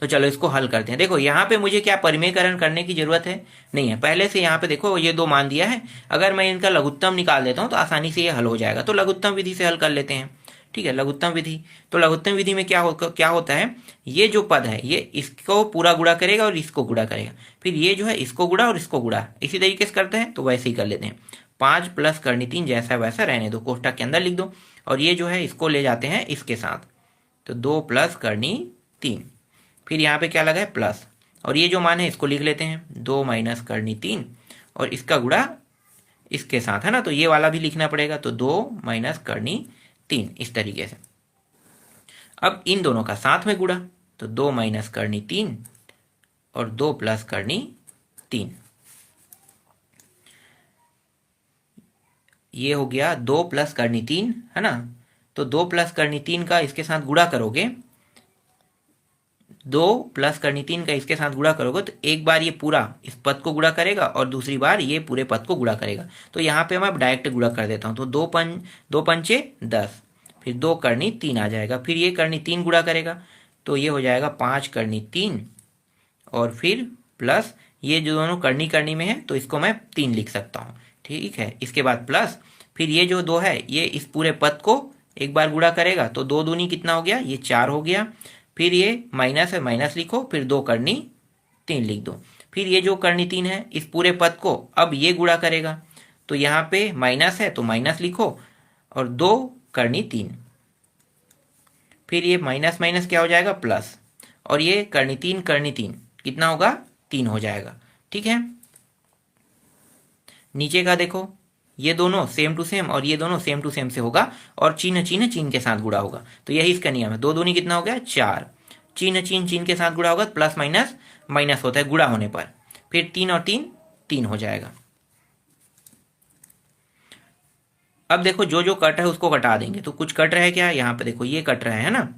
तो चलो इसको हल करते हैं। देखो यहाँ पे मुझे क्या परिमेयकरण करने की जरूरत है, नहीं है। पहले से यहाँ पे देखो ये 2 मान दिया है, अगर मैं इनका लघुत्तम निकाल देता हूँ तो आसानी से ये हल हो जाएगा। तो लघुत्तम विधि से हल कर लेते हैं। ठीक है, लघुत्तम विधि। तो लघुत्तम विधि में क्या होता है, ये जो पद है ये इसको पूरा गुणा करेगा और इसको गुणा करेगा, फिर ये जो है इसको गुणा और इसको गुणा, इसी तरीके से करते हैं। तो वैसे ही कर लेते हैं। 5 + करनी 3 जैसा वैसा रहने दो, कोष्ठक के अंदर लिख दो, और ये जो है इसको ले जाते हैं इसके साथ, तो 2 + करनी 3। फिर यहाँ पे क्या लगा है प्लस, और ये जो मान है इसको लिख लेते हैं 2 - करनी 3, और इसका गुणा इसके साथ है ना, तो ये वाला भी लिखना पड़ेगा, तो 2 - करनी 3 इस तरीके से। अब इन दोनों का साथ में गुणा, तो 2 - करनी 3 और 2 + करनी 3, ये हो गया 2 + करनी 3 है ना। तो 2 + करनी 3 का इसके साथ गुणा करोगे, 2 + करनी 3 का इसके साथ गुणा करोगे तो एक बार ये पूरा इस पद को गुणा करेगा और दूसरी बार ये पूरे पद को गुणा करेगा। तो यहाँ पे मैं डायरेक्ट गुणा कर देता हूँ, तो 2 पंचे 10, फिर 2 करनी 3 आ जाएगा, फिर ये करनी 3 गुणा करेगा, तो ये हो जाएगा 5 करनी 3, और फिर प्लस ये जो दोनों करनी में है तो इसको मैं 3 लिख सकता हूँ। ठीक है, इसके बाद प्लस, फिर ये जो 2 है ये इस पूरे पद को एक बार गुणा करेगा, तो 2 दूनी कितना हो गया, ये 4 हो गया। फिर ये माइनस है, माइनस लिखो, फिर 2 करनी 3 लिख दो। फिर ये जो करनी 3 है इस पूरे पद को अब ये गुणा करेगा, तो यहाँ पे माइनस है तो माइनस लिखो, और 2 करनी 3, फिर ये माइनस माइनस क्या हो जाएगा प्लस, और ये करनी 3 कितना होगा 3 हो जाएगा। ठीक है, नीचे का देखो ये दोनों सेम टू सेम और ये दोनों सेम टू सेम से होगा, और चिन्ह के साथ गुणा होगा, तो यही इसका नियम है। 2 दूनी कितना हो गया 4, चिन्ह के साथ गुणा होगा, प्लस माइनस माइनस होता है गुणा होने पर, फिर 3 और 3 3 हो जाएगा। अब देखो जो जो कट है उसको कटा देंगे, तो कुछ कट रहा है क्या, यहाँ पे देखो ये कट रहा है ना,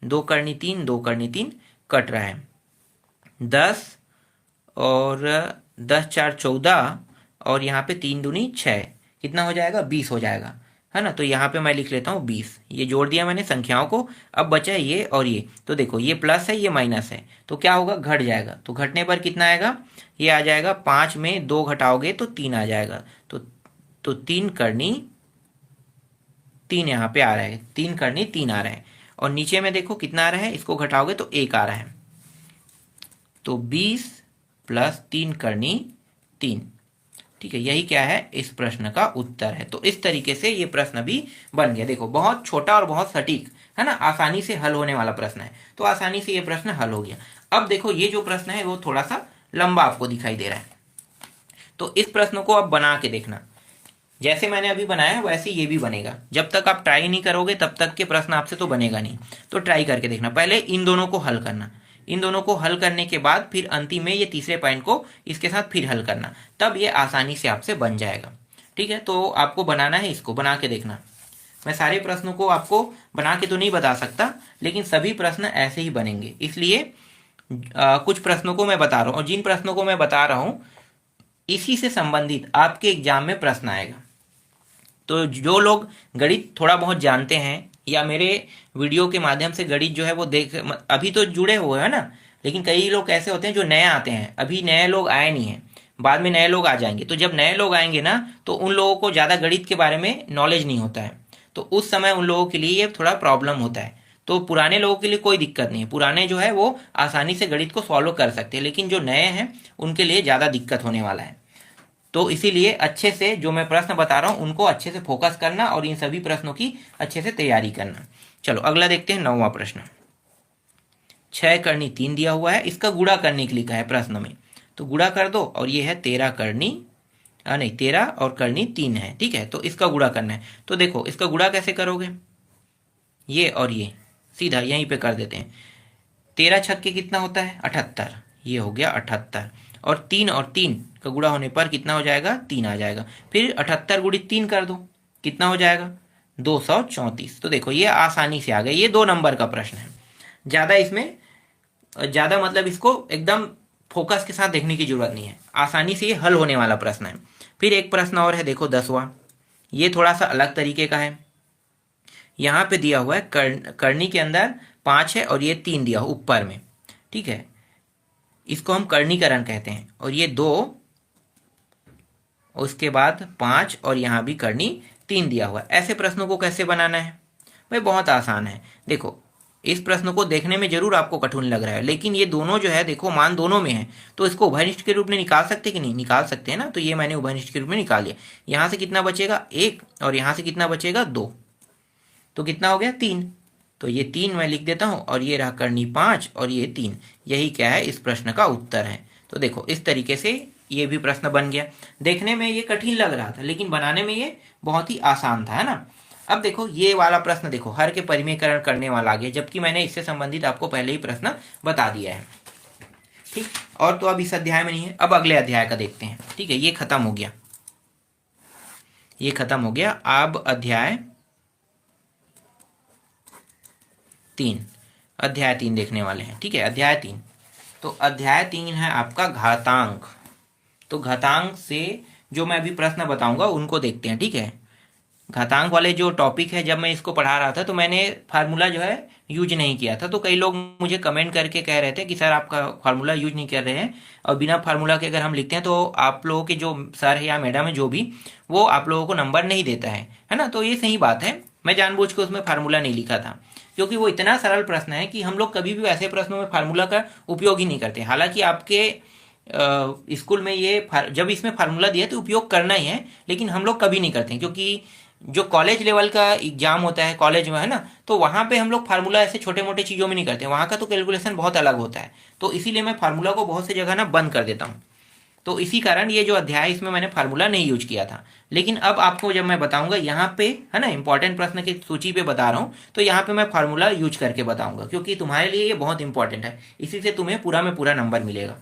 2 करनी 3 2 करनी 3 कट रहा है, 10 और 10 4 14, और यहाँ पे 3 दूनी 6, कितना हो जाएगा 20 हो जाएगा, है ना। तो यहाँ पे मैं लिख लेता हूँ 20, ये जोड़ दिया मैंने संख्याओं को। अब बचा है ये और ये, तो देखो ये प्लस है ये माइनस है, तो क्या होगा घट जाएगा, तो घटने पर कितना आएगा, ये आ जाएगा 5 में 2 घटाओगे तो 3 आ जाएगा, तो 3 करनी 3 यहाँ पे आ रहा है, 3 करनी 3 आ रहा है, और नीचे में देखो कितना आ रहा है, इसको घटाओगे तो 1 आ रहा है, तो 20 + 3 करनी 3। ठीक है, यही क्या है इस प्रश्न का उत्तर है। तो इस तरीके से ये प्रश्न भी बन गया। देखो बहुत छोटा और बहुत सटीक है ना, आसानी से हल होने वाला प्रश्न है, तो आसानी से ये प्रश्न हल हो गया। अब देखो ये जो प्रश्न है वो थोड़ा सा लंबा आपको दिखाई दे रहा है, तो इस प्रश्न को अब बना के देखना, जैसे मैंने अभी बनाया वैसे ये भी बनेगा। जब तक आप ट्राई नहीं करोगे तब तक के प्रश्न आपसे तो बनेगा नहीं, तो ट्राई करके देखना। पहले इन दोनों को हल करना, इन दोनों को हल करने के बाद फिर अंतिम में ये तीसरे पॉइंट को इसके साथ फिर हल करना, तब ये आसानी से आपसे बन जाएगा। ठीक है, तो आपको बनाना है, इसको बना के देखना। मैं सारे प्रश्नों को आपको बना के तो नहीं बता सकता, लेकिन सभी प्रश्न ऐसे ही बनेंगे, इसलिए कुछ प्रश्नों को मैं बता रहा हूँ, और जिन प्रश्नों को मैं बता रहा हूँ इसी से संबंधित आपके एग्जाम में प्रश्न आएगा। तो जो लोग गणित थोड़ा बहुत जानते हैं या मेरे वीडियो के माध्यम से गणित जो है वो देख अभी तो जुड़े हुए हैं ना, लेकिन कई लोग ऐसे होते हैं जो नए आते हैं, अभी नए लोग आए नहीं हैं, बाद में नए लोग आ जाएंगे। तो जब नए लोग आएंगे ना तो उन लोगों को ज़्यादा गणित के बारे में नॉलेज नहीं होता है, तो उस समय उन लोगों के लिए ये थोड़ा प्रॉब्लम होता है। तो पुराने लोगों के लिए कोई दिक्कत नहीं है, पुराने जो है वो आसानी से गणित को सॉल्व कर सकते हैं, लेकिन जो नए हैं उनके लिए ज़्यादा दिक्कत होने वाला है। तो इसीलिए अच्छे से जो मैं प्रश्न बता रहा हूं उनको अच्छे से फोकस करना और इन सभी प्रश्नों की अच्छे से तैयारी करना। चलो अगला देखते हैं 9वां प्रश्न। 6 करनी 3 दिया हुआ है, इसका गुणा करने के लिए लिखा है प्रश्न में, तो गुणा कर दो, और ये है 13 करनी नहीं 13 और करनी 3 है। ठीक है, तो इसका गुणा करना है, तो देखो इसका गुणा कैसे करोगे, ये और ये सीधा यहीं पे कर देते हैं। 13 छक्के कितना होता है 78, ये हो गया 78, और 3 का गुणा होने पर कितना हो जाएगा 3 आ जाएगा। फिर 78 × 3 कर दो, कितना हो जाएगा 234। तो देखो ये आसानी से आ गया, ये 2 नंबर का प्रश्न है। ज़्यादा मतलब इसको एकदम फोकस के साथ देखने की जरूरत नहीं है, आसानी से ये हल होने वाला प्रश्न है। फिर एक प्रश्न और है, देखो 10वां, ये थोड़ा सा अलग तरीके का है। यहाँ पे दिया हुआ है करनी के अंदर 5 है और ये 3 दिया हुआ ऊपर में, ठीक है, इसको हम कर्णीकरण कहते हैं। और ये 2, उसके बाद 5 और यहाँ भी करनी 3 दिया हुआ है। ऐसे प्रश्नों को कैसे बनाना है भाई, बहुत आसान है। देखो इस प्रश्न को देखने में जरूर आपको कठिन लग रहा है, लेकिन ये दोनों जो है देखो मान दोनों में है, तो इसको उभयनिष्ठ के रूप में निकाल सकते कि नहीं, निकाल सकते हैं ना। तो ये मैंने उभयनिष्ठ के रूप में निकाल लिया। यहाँ से कितना बचेगा 1 और यहाँ से कितना बचेगा 2, तो कितना हो गया 3। तो ये 3 मैं लिख देता हूँ और ये रहा करनी 5 और ये 3। यही क्या है, इस प्रश्न का उत्तर है। तो देखो इस तरीके से ये भी प्रश्न बन गया। देखने में ये कठिन लग रहा था लेकिन बनाने में ये बहुत ही आसान था, है ना। अब देखो ये वाला प्रश्न, देखो हर के परिमेयकरण करने वाला आ गया, जबकि मैंने इससे संबंधित आपको पहले ही प्रश्न बता दिया है, ठीक। और तो अब इस अध्याय में नहीं है, अब अगले अध्याय का देखते हैं, ठीक है। ये खत्म हो गया, ये खत्म हो गया। अब अध्याय 3, अध्याय 3 देखने वाले हैं, ठीक है। अध्याय 3, तो अध्याय 3 है आपका घातांक। तो घातांक से जो मैं अभी प्रश्न बताऊंगा उनको देखते हैं, ठीक है। घातांक वाले जो टॉपिक है, जब मैं इसको पढ़ा रहा था तो मैंने फार्मूला जो है यूज नहीं किया था। तो कई लोग मुझे कमेंट करके कह रहे थे कि सर आपका फार्मूला यूज नहीं कर रहे हैं, और बिना फार्मूला के अगर हम लिखते हैं तो आप लोगों के जो सर है या मैडम है जो भी, वो आप लोगों को नंबर नहीं देता है ना। तो ये सही बात है, मैं जानबूझ के उसमें फार्मूला नहीं लिखा था, क्योंकि वो इतना सरल प्रश्न है कि हम लोग कभी भी ऐसे प्रश्नों में फार्मूला का उपयोग ही नहीं करते। हालांकि आपके स्कूल में ये जब इसमें फार्मूला दिया तो उपयोग करना ही है, लेकिन हम लोग कभी नहीं करते हैं, क्योंकि जो कॉलेज लेवल का एग्जाम होता है कॉलेज में, है ना, तो वहाँ पे हम लोग फार्मूला ऐसे छोटे मोटे चीज़ों में नहीं करते, वहाँ का तो कैलकुलेशन बहुत अलग होता है। तो इसीलिए मैं फार्मूला को बहुत सी जगह ना बंद कर देता हूँ। तो इसी कारण ये जो अध्याय, इसमें मैंने फार्मूला नहीं यूज किया था। लेकिन अब आपको जब मैं बताऊंगा यहाँ पे, है ना, इंपॉर्टेंट प्रश्न की सूची पे बता रहा हूँ, तो यहाँ पे मैं फार्मूला यूज करके बताऊंगा, क्योंकि तुम्हारे लिए ये बहुत इंपॉर्टेंट है, इसी से तुम्हें पूरा में पूरा नंबर मिलेगा।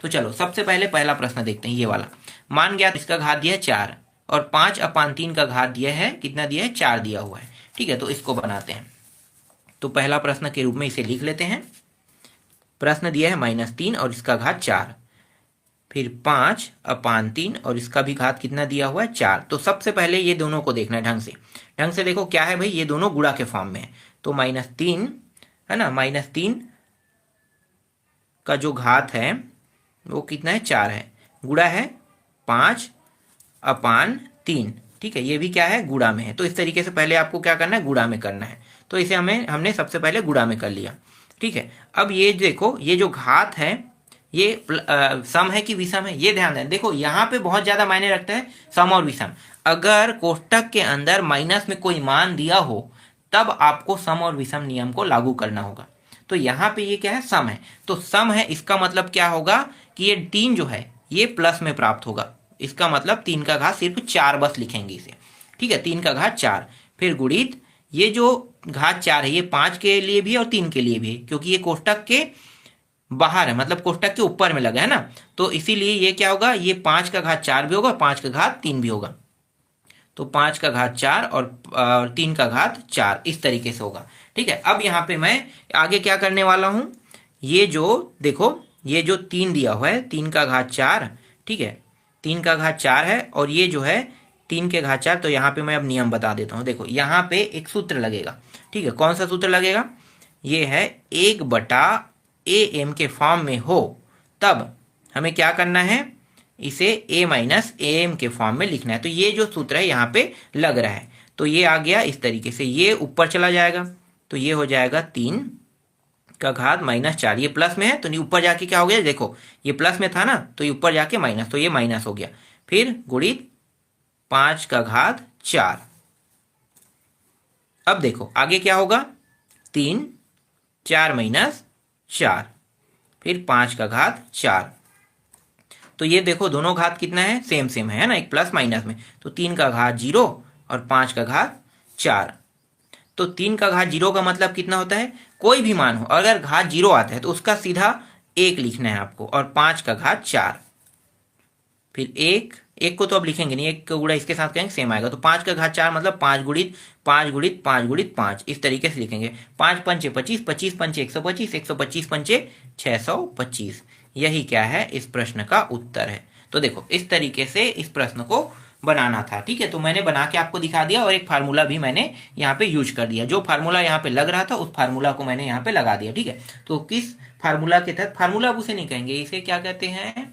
तो चलो सबसे पहले पहला प्रश्न देखते हैं, ये वाला। मान गया इसका घात दिया है 4 और 5/3 का घात दिया है, कितना दिया है 4 दिया हुआ है, ठीक है। तो इसको बनाते हैं। तो पहला प्रश्न के रूप में इसे लिख लेते हैं। प्रश्न दिया है -3 और इसका घात 4, फिर 5/3 और इसका भी घात कितना दिया हुआ है 4। तो सबसे पहले ये दोनों को देखना है ढंग से देखो क्या है भाई, ये दोनों गुणा के फॉर्म में है। तो -3 है ना, -3 का जो घात है वो कितना है 4 है, गुणा है 5/3, ठीक है। ये भी क्या है, गुणा में है। तो इस तरीके से पहले आपको क्या करना है, गुणा में करना है। तो इसे हमने सबसे पहले गुणा में कर लिया, ठीक है। अब ये देखो, ये जो घात है ये सम है कि विषम है, ये ध्यान दें। देखो यहाँ पे बहुत ज्यादा मायने रखता है सम और विषम। अगर कोष्टक के अंदर माइनस में कोई मान दिया हो तब आपको सम और विषम नियम को लागू करना होगा। तो यहाँ पे ये क्या है, सम है। तो सम है, इसका मतलब क्या होगा कि ये 3 जो है ये प्लस में प्राप्त होगा। इसका मतलब 3 का घात सिर्फ 4 बस लिखेंगे इसे, ठीक है। 3 का घात 4, फिर गुणित ये जो घात 4 है ये 5 के लिए भी और 3 के लिए भी, क्योंकि ये कोष्टक के बाहर है, मतलब कोष्टक के ऊपर में लगा है ना। तो इसीलिए ये क्या होगा, ये 5 का घात 4 भी होगा, 5 का घात 3 भी होगा। तो 5 का घात 4 और 3 का घात 4, इस तरीके से होगा, ठीक है। अब यहाँ पे मैं आगे क्या करने वाला हूं, ये जो देखो ये जो 3 दिया हुआ है 3 का घात 4, ठीक है, 3 का घात 4 है और ये जो है 3 के घात 4। तो यहाँ पे मैं अब नियम बता देता हूँ। देखो यहाँ पे एक सूत्र लगेगा, ठीक है। कौन सा सूत्र लगेगा, ये है 1/am के फॉर्म में हो तब हमें क्या करना है, इसे a-am के फॉर्म में लिखना है। तो ये जो सूत्र है यहाँ पे लग रहा है, तो ये आ गया इस तरीके से, ये ऊपर चला जाएगा तो ये हो जाएगा 3 का घात -4। ये प्लस में है तो ऊपर जाके क्या हो गया, देखो ये प्लस में था ना तो ये ऊपर जाके माइनस, तो ये माइनस हो गया। फिर गुणित 5 का घात 4। अब देखो आगे क्या होगा, 3 4 -4, फिर 5 का घात 4। तो ये देखो दोनों घात कितना है, सेम सेम है ना, एक प्लस माइनस में। तो 3 का घात 0 और 5 का घात 4। तो 3 का घात 0 का मतलब कितना होता है, कोई भी मान हो अगर घात 0 आता है तो उसका सीधा 1 लिखना है आपको, और 5 का घात 4, फिर 1 एक को तो अब लिखेंगे नहीं, एक का गुणा इसके साथ करेंगे सेम आएगा। तो 5 का घात 4 मतलब 5 गुणित 5 गुणित 5 गुणित 5, इस तरीके से लिखेंगे। 5 पंचे 25, 25 पंचे 125, 125 पंचे 625। यही क्या है, इस प्रश्न का उत्तर है। तो देखो इस तरीके से इस प्रश्न को बनाना था, ठीक है। तो मैंने बना के आपको दिखा दिया और एक फार्मूला भी मैंने यहाँ पे यूज कर दिया। जो फार्मूला यहाँ पे लग रहा था उस फार्मूला को मैंने यहाँ पे लगा दिया, ठीक है। तो किस फार्मूला के तहत, फार्मूला अब उसे नहीं कहेंगे, इसे क्या कहते हैं,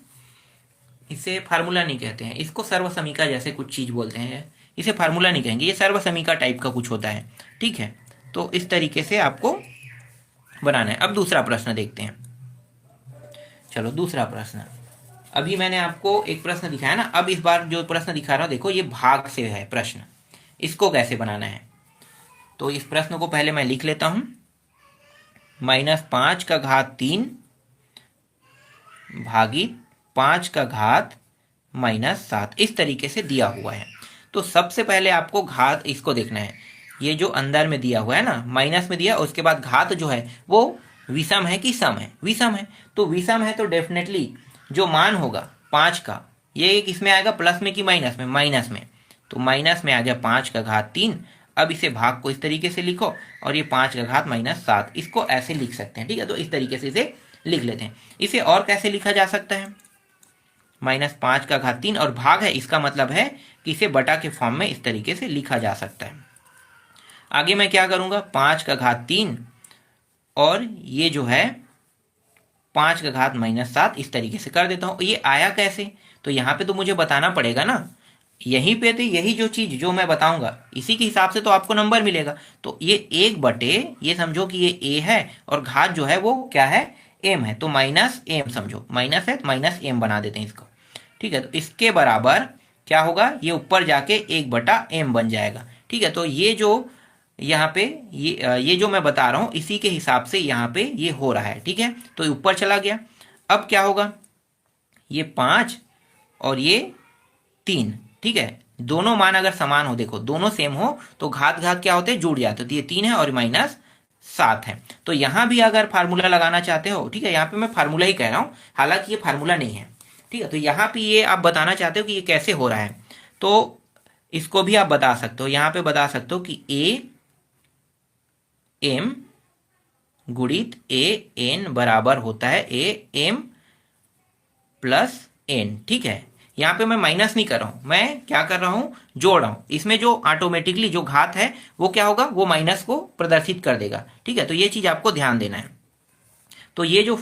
इसे फार्मूला नहीं कहते हैं, इसको सर्वसमीका जैसे कुछ चीज बोलते हैं, इसे फार्मूला नहीं कहेंगे, ये सर्वसमीका टाइप का कुछ होता है, ठीक है। तो इस तरीके से आपको बनाना है। अब दूसरा प्रश्न देखते हैं। चलो दूसरा प्रश्न, अभी मैंने आपको एक प्रश्न दिखाया ना, अब इस बार जो प्रश्न दिखा रहा हूं देखो, ये भाग से है प्रश्न, इसको कैसे बनाना है। तो इस प्रश्न को पहले मैं लिख लेता हूं, -5 का घात 3 भागित 5 का घात -7, इस तरीके से दिया हुआ है। तो सबसे पहले आपको घात इसको देखना है, ये जो अंदर में दिया हुआ है ना, माइनस में दिया, उसके बाद घात जो है वो विषम है कि सम है, विषम है। तो विषम है तो डेफिनेटली जो मान होगा 5 का, ये एक इसमें आएगा प्लस में कि माइनस में, माइनस में। तो माइनस में आ गया 5 का घात 3। अब इसे भाग को इस तरीके से लिखो और ये 5 का घात -7, इसको ऐसे लिख सकते हैं, ठीक है। तो इस तरीके से इसे लिख लेते हैं। इसे और कैसे लिखा जा सकता है, -5 का घात 3 और भाग है, इसका मतलब है कि इसे बटा के फॉर्म में इस तरीके से लिखा जा सकता है। आगे मैं क्या करूंगा, 5 का घात 3 और ये जो है 5 का घात -7, इस तरीके से कर देता हूं। ये आया कैसे, तो यहाँ पे तो मुझे बताना पड़ेगा ना, यहीं पे तो यही जो चीज जो मैं बताऊंगा इसी के हिसाब से तो आपको नंबर मिलेगा। तो ये 1/, ये समझो कि ये a है और घात जो है वो क्या है, m है, तो -m समझो, माइनस है तो -m बना देते हैं इसको, ठीक है। तो इसके बराबर क्या होगा, ये ऊपर जाके 1/m बन जाएगा, ठीक है। तो ये जो यहाँ पे ये जो मैं बता रहा हूं इसी के हिसाब से यहाँ पे ये हो रहा है, ठीक है। तो ऊपर चला गया। अब क्या होगा, ये 5 और ये 3, ठीक है। दोनों मान अगर समान हो, देखो दोनों सेम हो तो घात घात क्या होते हैं, जुड़ जाते हैं। तो ये 3 है और -7 है। तो यहां भी अगर फार्मूला लगाना चाहते हो, ठीक है, यहाँ पे मैं फार्मूला ही कह रहा हूं, हालांकि ये फार्मूला नहीं है, ठीक है। तो यहाँ पे ये आप बताना चाहते हो कि ये कैसे हो रहा है, तो इसको भी आप बता सकते हो, यहाँ पे बता सकते हो कि AM गुणित AN बराबर होता है AM + N, ठीक है। यहाँ पे मैं माइनस नहीं कर रहा हूं, मैं क्या कर रहा हूं, जोड़ रहा हूं। इसमें जो ऑटोमेटिकली जो घात है वो क्या होगा, वो माइनस को प्रदर्शित कर देगा, ठीक है। तो ये चीज आपको ध्यान देना है। तो ये जो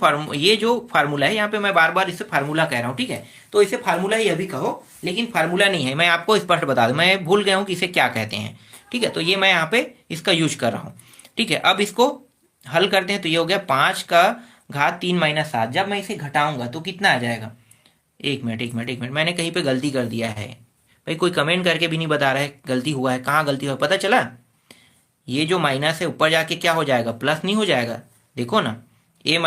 फार्मूला है, यहाँ पे मैं बार बार इसे फार्मूला कह रहा हूँ, ठीक है। तो इसे फार्मूला ही अभी कहो, लेकिन फार्मूला नहीं है, मैं आपको स्पष्ट बता दूं, मैं भूल गया हूँ कि इसे क्या कहते हैं, ठीक है। तो ये मैं यहाँ पे इसका यूज कर रहा हूँ, ठीक है। अब इसको हल करते हैं। तो ये हो गया 5 का घात 3 -7। जब मैं इसे घटाऊंगा तो कितना आ जाएगा, एक मिनट, मैंने कहीं पे गलती कर दिया है भाई, कोई कमेंट करके भी नहीं बता रहा है गलती हुआ है, कहाँ गलती हुआ पता चला। ये जो माइनस है ऊपर जाके क्या हो जाएगा, प्लस नहीं हो जाएगा, देखो ना, a -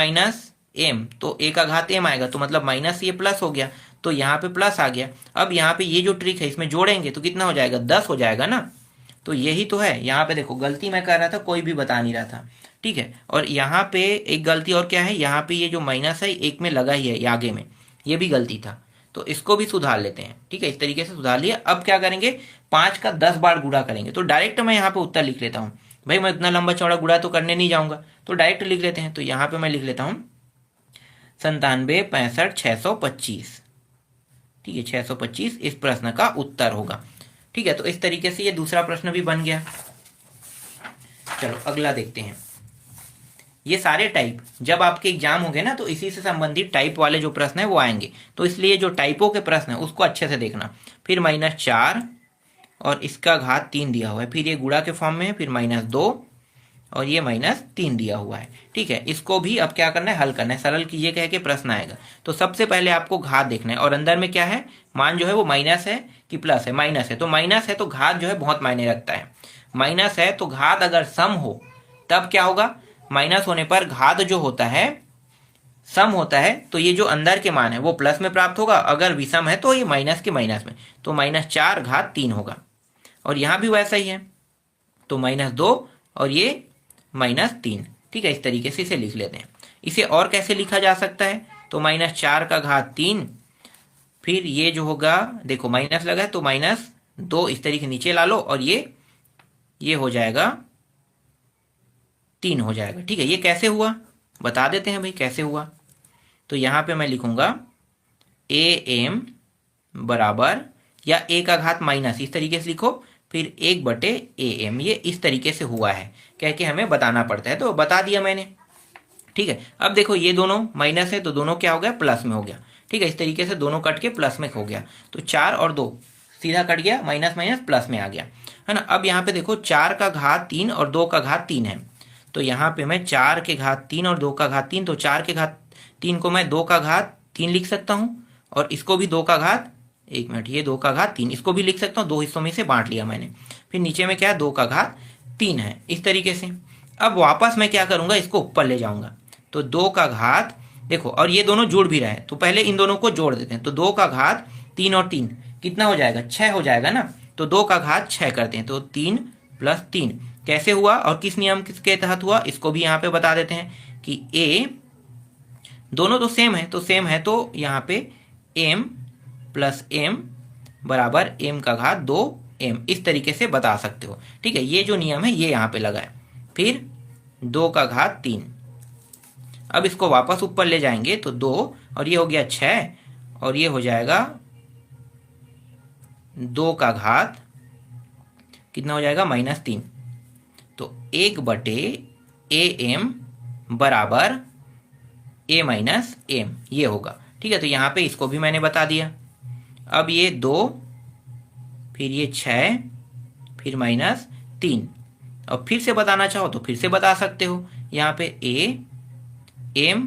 m, तो a का घात m आएगा, तो मतलब माइनस ये प्लस हो गया, तो यहाँ पे प्लस आ गया। अब यहाँ पे ये जो ट्रिक है इसमें जोड़ेंगे तो कितना हो जाएगा, 10 हो जाएगा ना। तो यही तो है, यहाँ पे देखो गलती मैं कर रहा था, कोई भी बता नहीं रहा था, ठीक है। और यहाँ पे एक गलती और क्या है, यहाँ पे ये जो माइनस है एक में लगा ही है आगे में, ये भी गलती था, तो इसको भी सुधार लेते हैं, ठीक है। इस तरीके से सुधार लिया। अब क्या करेंगे, 5 का 10 बार गुणा करेंगे। तो डायरेक्ट मैं यहाँ पे उत्तर लिख लेता हूँ भाई, मैं इतना लंबा चौड़ा गुणा तो करने नहीं जाऊंगा, तो डायरेक्ट लिख लेते हैं। तो यहाँ पे मैं लिख लेता हूँ 97 65 625, ठीक है, 625 इस प्रश्न का उत्तर होगा, ठीक है। तो इस तरीके से ये दूसरा प्रश्न भी बन गया। चलो अगला देखते हैं। ये सारे टाइप जब आपके एग्जाम होंगे ना, तो इसी से संबंधित टाइप वाले जो प्रश्न है वो आएंगे, तो इसलिए जो टाइपों के प्रश्न है उसको अच्छे से देखना। फिर -4 और इसका घात 3 दिया हुआ है, फिर ये गुणा के फॉर्म में है, फिर -2 और ये -3 दिया हुआ है, ठीक है। इसको भी अब क्या करना है, हल करना है, सरल कीजिए कह के प्रश्न आएगा। तो सबसे पहले आपको घात देखना है और अंदर में क्या है, मान जो है वो माइनस है कि प्लस है, माइनस है। तो माइनस है तो घात जो है बहुत मायने रखता है, माइनस है तो घात अगर सम हो तब क्या होगा, माइनस होने पर घात जो होता है सम होता है, तो ये जो अंदर के मान है वो प्लस में प्राप्त होगा, अगर विषम है तो ये माइनस के माइनस में, तो -4 घात 3 होगा। और यहां भी वैसा ही है, तो -2 और ये -3, ठीक है। इस तरीके से इसे लिख लेते हैं। इसे और कैसे लिखा जा सकता है, तो -4 का घात 3 फिर ये जो होगा, देखो माइनस लगा है तो -2 इस तरीके नीचे ला लो, और ये हो जाएगा 3 हो जाएगा। ठीक है, ये कैसे हुआ बता देते हैं भाई कैसे हुआ। तो यहाँ पे मैं लिखूंगा am बराबर, या a का घात माइनस इस तरीके से लिखो, फिर 1/am, ये इस तरीके से हुआ है कह के हमें बताना पड़ता है, तो बता दिया मैंने। ठीक है, अब देखो ये दोनों माइनस है तो दोनों क्या हो गया, प्लस में हो गया। ठीक है, इस तरीके से दोनों कट के प्लस में हो गया, तो 4 और 2 सीधा कट गया, माइनस माइनस प्लस में आ गया, है ना। अब यहाँ पे देखो 4 का घात 3 और 2 का घात 3 है, तो यहाँ पे मैं 4 के घात 3 और 2 का घात 3, तो 4 के घात 3 को मैं 2 का घात 3 लिख सकता हूँ, और इसको भी 2 का घात, एक मिनट, ये 2 का घात 3 इसको भी लिख सकता हूँ, 2 हिस्सों में से बांट लिया मैंने। फिर नीचे में क्या है, 2 का घात 3 है, इस तरीके से। अब वापस मैं क्या करूंगा, इसको ऊपर ले जाऊंगा, तो 2 का घात, देखो, और ये दोनों जुड़ भी रहे हैं, तो पहले इन दोनों को जोड़ देते हैं, तो 2 का घात 3 और 3 कितना हो जाएगा, 6 हो जाएगा ना। तो 2 का घात 6 करते हैं, तो 3 + 3 कैसे हुआ और किस नियम के तहत हुआ, इसको भी यहाँ पे बता देते हैं कि a, दोनों तो सेम है, तो यहाँ पे m + m बराबर m का घात 2m, इस तरीके से बता सकते हो। ठीक है, ये जो नियम है ये यहाँ पे लगा है। फिर 2 का घात 3, अब इसको वापस ऊपर ले जाएंगे, तो 2 और ये हो गया 6, और ये हो जाएगा 2 का घात कितना हो जाएगा, -3, तो 1/am बराबर a - m, ये होगा। ठीक है, तो यहाँ पे इसको भी मैंने बता दिया। अब ये 2, फिर ये 6, फिर -3, और फिर से बताना चाहो तो फिर से बता सकते हो। यहाँ पे a m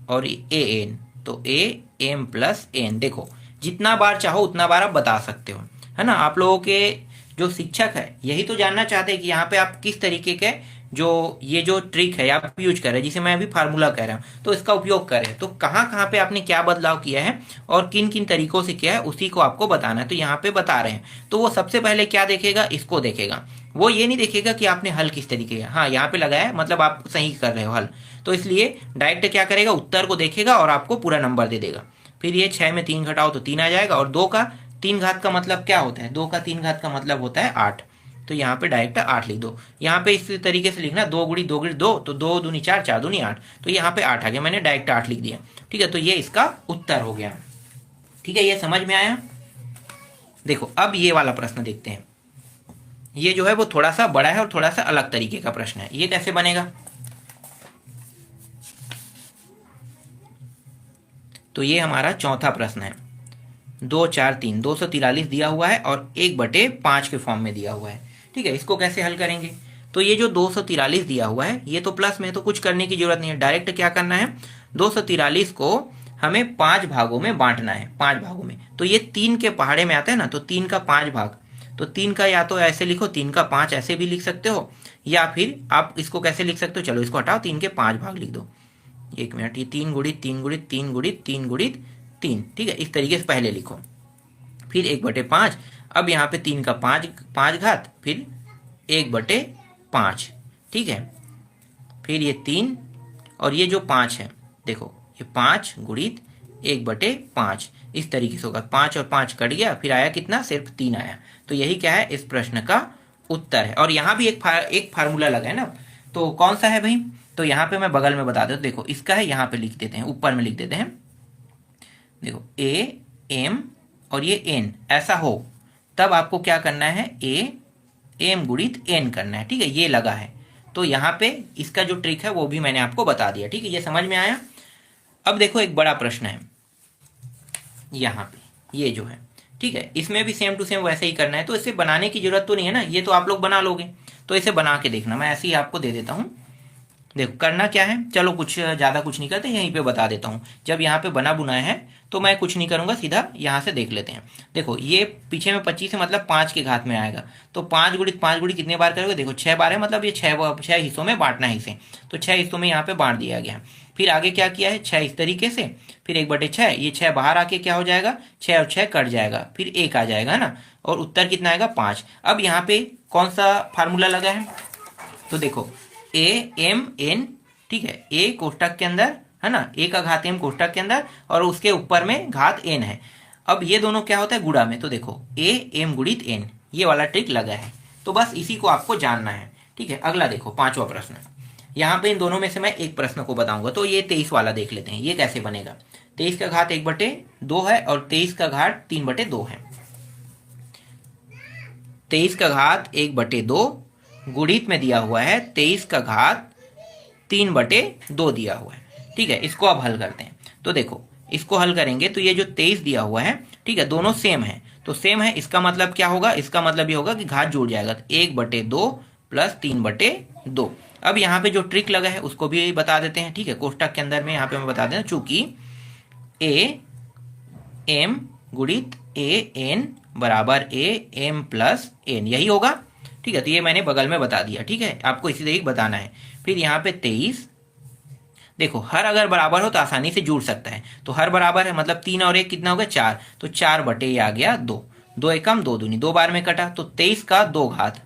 और an, तो a m + n, देखो जितना बार चाहो उतना बार आप बता सकते हो, है ना। आप लोगों के जो शिक्षक है यही तो जानना चाहते हैं कि यहाँ पे आप किस तरीके के ये जो ट्रिक है आप यूज कर रहे हैं, जिसे मैं अभी फार्मूला कह रहा हूँ, तो इसका उपयोग करें, तो कहाँ कहाँ पे आपने क्या बदलाव किया है और किन किन तरीकों से किया है उसी को आपको बताना है। तो यहाँ पे बता रहे हैं, तो वो सबसे पहले क्या देखेगा, इसको देखेगा, वो ये नहीं देखेगा कि आपने हल किस तरीके का, हाँ यहाँ पे लगाया है मतलब आप सही कर रहे हो हल, तो इसलिए डायरेक्ट क्या करेगा, उत्तर को देखेगा और आपको पूरा नंबर दे देगा। फिर ये 6 में 3 घटाओ तो 3 आ जाएगा, और 2 का 3 घात का मतलब क्या होता है, 2 का 3 घात का मतलब होता है 8, तो यहाँ पे डायरेक्ट 8 लिख दो। यहाँ पे इस तरीके से लिखना 2 × 2 × 2, तो 2 दूनी 4, 4 दूनी 8, तो यहाँ पे 8 आ गया, मैंने डायरेक्ट 8 लिख दिया। ठीक है, तो ये इसका उत्तर हो गया। ठीक है, ये समझ में आया। देखो अब ये वाला प्रश्न देखते हैं, ये जो है वो थोड़ा सा बड़ा है और थोड़ा सा अलग तरीके का प्रश्न है। ये कैसे बनेगा, तो ये हमारा चौथा प्रश्न है। 2 4 3 243 दिया हुआ है और 1/5 के फॉर्म में दिया हुआ है। ठीक है, इसको कैसे हल करेंगे, तो ये जो 243 दिया हुआ है ये तो प्लस में है, तो कुछ करने की जरूरत नहीं है, डायरेक्ट क्या करना है, 243 को हमें 5 भागों में बांटना है, 5 भागों में। तो ये 3 के पहाड़े में आता है ना, तो 3 का 5 भाग, तो 3 का या तो ऐसे लिखो, 3 का 5 ऐसे भी लिख सकते हो, या फिर आप इसको कैसे लिख सकते हो, चलो इसको हटाओ, 3 के 5 भाग लिख दो। 1 मिनट, ये 3 × 3 × 3 × 3 × 3, ठीक है, इस तरीके से पहले लिखो। फिर 1/5, अब यहाँ पे 3 का 5 घात, फिर 1/5, ठीक है। फिर ये 3 और ये जो 5 है, देखो ये 5 × 1/5 इस तरीके से होगा, 5 और 5 कट गया, फिर आया कितना, सिर्फ 3 आया। तो यही क्या है, इस प्रश्न का उत्तर है। और यहाँ भी एक फार्मूला लगा है ना, तो कौन सा है भाई, तो यहाँ पे मैं बगल में बता देता हूँ, देखो इसका है, यहाँ पे लिख देते हैं, ऊपर में लिख देते हैं, देखो a m और ये n ऐसा हो, तब आपको क्या करना है, am × n करना है। ठीक है, ये लगा है, तो यहाँ पे इसका जो ट्रिक है वो भी मैंने आपको बता दिया। ठीक है, ये समझ में आया। अब देखो एक बड़ा प्रश्न है यहाँ पे, ये जो है, ठीक है, इसमें भी सेम टू सेम वैसे ही करना है, तो इसे बनाने की जरूरत तो नहीं है ना, ये तो आप लोग बना लोगे, तो इसे बना के देखना, मैं ऐसे ही आपको दे देता हूँ। देखो करना क्या है, चलो कुछ ज़्यादा कुछ नहीं करते, यहीं पे बता देता हूँ। जब यहाँ पे बना बुनाया है तो मैं कुछ नहीं करूँगा, सीधा यहाँ से देख लेते हैं। देखो ये पीछे में 25 है, मतलब 5 के घात में आएगा, तो 5 × 5 × कितने बार करोगे, देखो 6 बार है, मतलब ये 6 हिस्सों में बांटना है इसे, तो 6 हिस्सों में यहाँ पे बांट दिया गया। फिर आगे क्या किया है, 6 इस तरीके से, फिर 1/6, ये 6 बाहर आके क्या हो जाएगा, 6 और 6 कट जाएगा, फिर 1 आ जाएगा ना, और उत्तर कितना आएगा, 5। अब यहाँ पे कौन सा फार्मूला लगा है, तो देखो am(n), ठीक है, a कोष्टक के अंदर है ना, a का घात m कोष्टक के अंदर, और उसके ऊपर में घात n है। अब ये दोनों क्या होता है गुणा में, तो देखो ए एम गुणित एन, ये वाला ट्रिक लगा है। तो बस इसी को आपको जानना है, ठीक है। अगला देखो 5वां प्रश्न, यहाँ पे इन दोनों में से मैं एक प्रश्न को बताऊंगा। तो ये 23 वाला देख लेते हैं, ये कैसे बनेगा। 23 का घात 1/2 है और 23 का घात 3/2 है। 23 का घात 1/2 गुणित में दिया हुआ है 23 का घात 3/2 दिया हुआ है, ठीक है। इसको अब हल करते हैं। तो देखो इसको हल करेंगे तो ये जो 23 दिया हुआ है, ठीक है, दोनों सेम है। तो सेम है, इसका मतलब क्या होगा, इसका मतलब ये होगा कि घात जुड़ जाएगा, 1/2 प्लस 3/2। अब यहाँ पे जो ट्रिक लगा है उसको भी बता देते हैं, ठीक है। कोष्टक के अंदर में यहाँ पे मैं बता दें, चूंकि ए एम गुणित ए एन बराबर ए एम प्लस एन, यही होगा, ठीक है। तो ये मैंने बगल में बता दिया, ठीक है, आपको इसी तरीके बताना है। फिर यहाँ पे 23, देखो हर अगर बराबर हो तो आसानी से जुड़ सकता है। तो हर बराबर है मतलब 3 और 1 कितना हो गया 4, तो 4/, आ गया 2, 2 एकम 2 दूनी, 2 बार में कटा, तो 23 का 2 घात,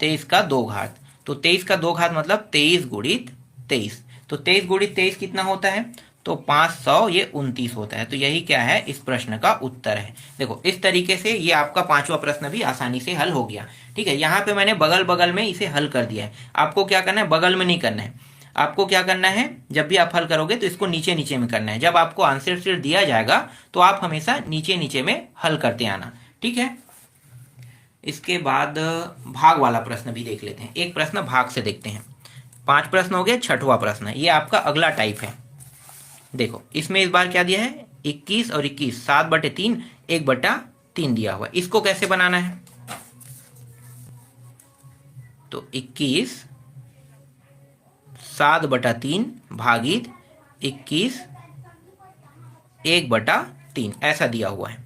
23 का 2 घात, तो 23 का 2 घात मतलब 23 गुणित 23, तो 23 गुणित 23 कितना होता है, तो 500, ये 29 होता है। तो यही क्या है, इस प्रश्न का उत्तर है। देखो इस तरीके से ये आपका 5वां प्रश्न भी आसानी से हल हो गया, ठीक है। यहाँ पे मैंने बगल बगल में इसे हल कर दिया है। आपको क्या करना है, बगल में नहीं करना है, आपको क्या करना है, जब भी आप हल करोगे तो इसको नीचे नीचे में करना है। जब आपको आंसर शीट दिया जाएगा तो आप हमेशा नीचे नीचे में हल करते आना, ठीक है। इसके बाद भाग वाला प्रश्न भी देख लेते हैं। एक प्रश्न भाग से देखते हैं। 5 प्रश्न हो गए, 6वां प्रश्न है, ये आपका अगला टाइप है। देखो इसमें इस बार क्या दिया है, 21 और 21, 7/3, 1/3 दिया हुआ है। इसको कैसे बनाना है, तो 21 7/3 भागित 21 1/3 ऐसा दिया हुआ है,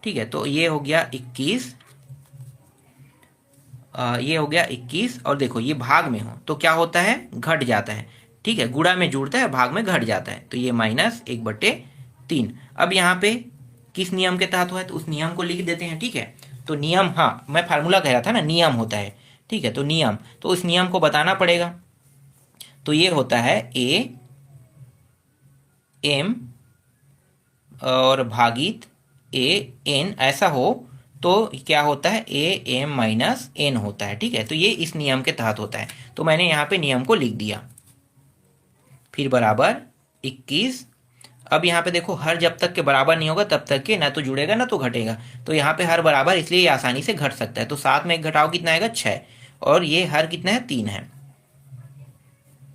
ठीक है। तो ये हो गया 21, ये हो गया 21, और देखो ये भाग में हो तो क्या होता है, घट जाता है, ठीक है, गुणा में जुड़ता है, भाग में घट जाता है, तो ये -1/3। अब यहाँ पे किस नियम के तहत हुआ है, तो उस नियम को लिख देते हैं, ठीक है। तो नियम, हाँ मैं फार्मूला कह रहा था ना, नियम होता है, ठीक है। तो नियम, तो उस नियम को बताना पड़ेगा। तो ये होता है ए एम और भागित ए एन, ऐसा हो तो क्या होता है, ए एम माइनस एन होता है, ठीक है। तो ये इस नियम के तहत होता है। तो मैंने यहाँ पे नियम को लिख दिया, फिर बराबर 21। अब यहाँ पे देखो हर जब तक के बराबर नहीं होगा तब तक के ना तो जुड़ेगा ना तो घटेगा। तो यहाँ पे हर बराबर, इसलिए ये आसानी से घट सकता है। तो 7 में 1 घटाओ कितना आएगा, 6, और ये हर कितना है, 3 है,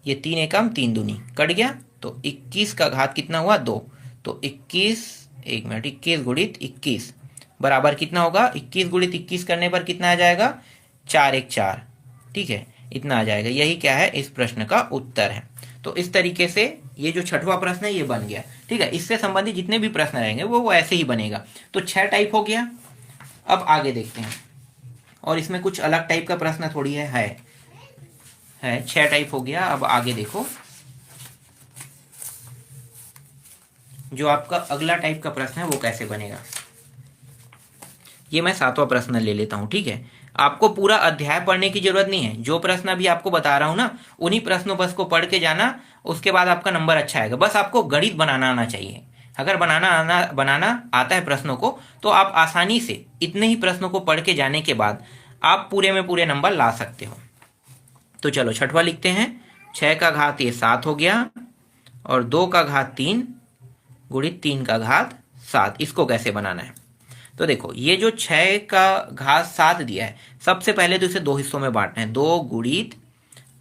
ये 3 एकम 3 दूनी कट गया, तो 21 का घात कितना हुआ, 2। तो 21, 1 मिनट, 21 गुणित 21 बराबर कितना होगा, 21 गुणित 21 करने पर कितना आ जाएगा, 4 1 4, ठीक है, इतना आ जाएगा। यही क्या है, इस प्रश्न का उत्तर है। तो इस तरीके से ये जो 6वां प्रश्न है ये बन गया, ठीक है। इससे संबंधित जितने भी प्रश्न रहेंगे वो ऐसे ही बनेगा। तो 6 टाइप हो गया। अब आगे देखते हैं, और इसमें कुछ अलग टाइप का प्रश्न थोड़ी है 6 टाइप हो गया। अब आगे देखो, जो आपका अगला टाइप का प्रश्न है वो कैसे बनेगा। ये मैं 7वां प्रश्न ले लेता हूं, ठीक है। आपको पूरा अध्याय पढ़ने की जरूरत नहीं है, जो प्रश्न अभी आपको बता रहा हूं ना, उन्हीं प्रश्नों बस को पढ़ के जाना, उसके बाद आपका नंबर अच्छा आएगा। बस आपको गणित बनाना आना चाहिए। अगर बनाना आता है प्रश्नों को, तो आप आसानी से इतने ही प्रश्नों को पढ़ के जाने के बाद आप पूरे में पूरे नंबर ला सकते हो। तो चलो 6वां लिखते हैं। 6 का घात ये 7 हो गया, और 2 का घात 3 गुणित 3 का घात 7, इसको कैसे बनाना है। तो देखो ये जो 6 का घात 7 दिया है, सबसे पहले तो इसे 2 हिस्सों में बांटना है, 2 गुणित,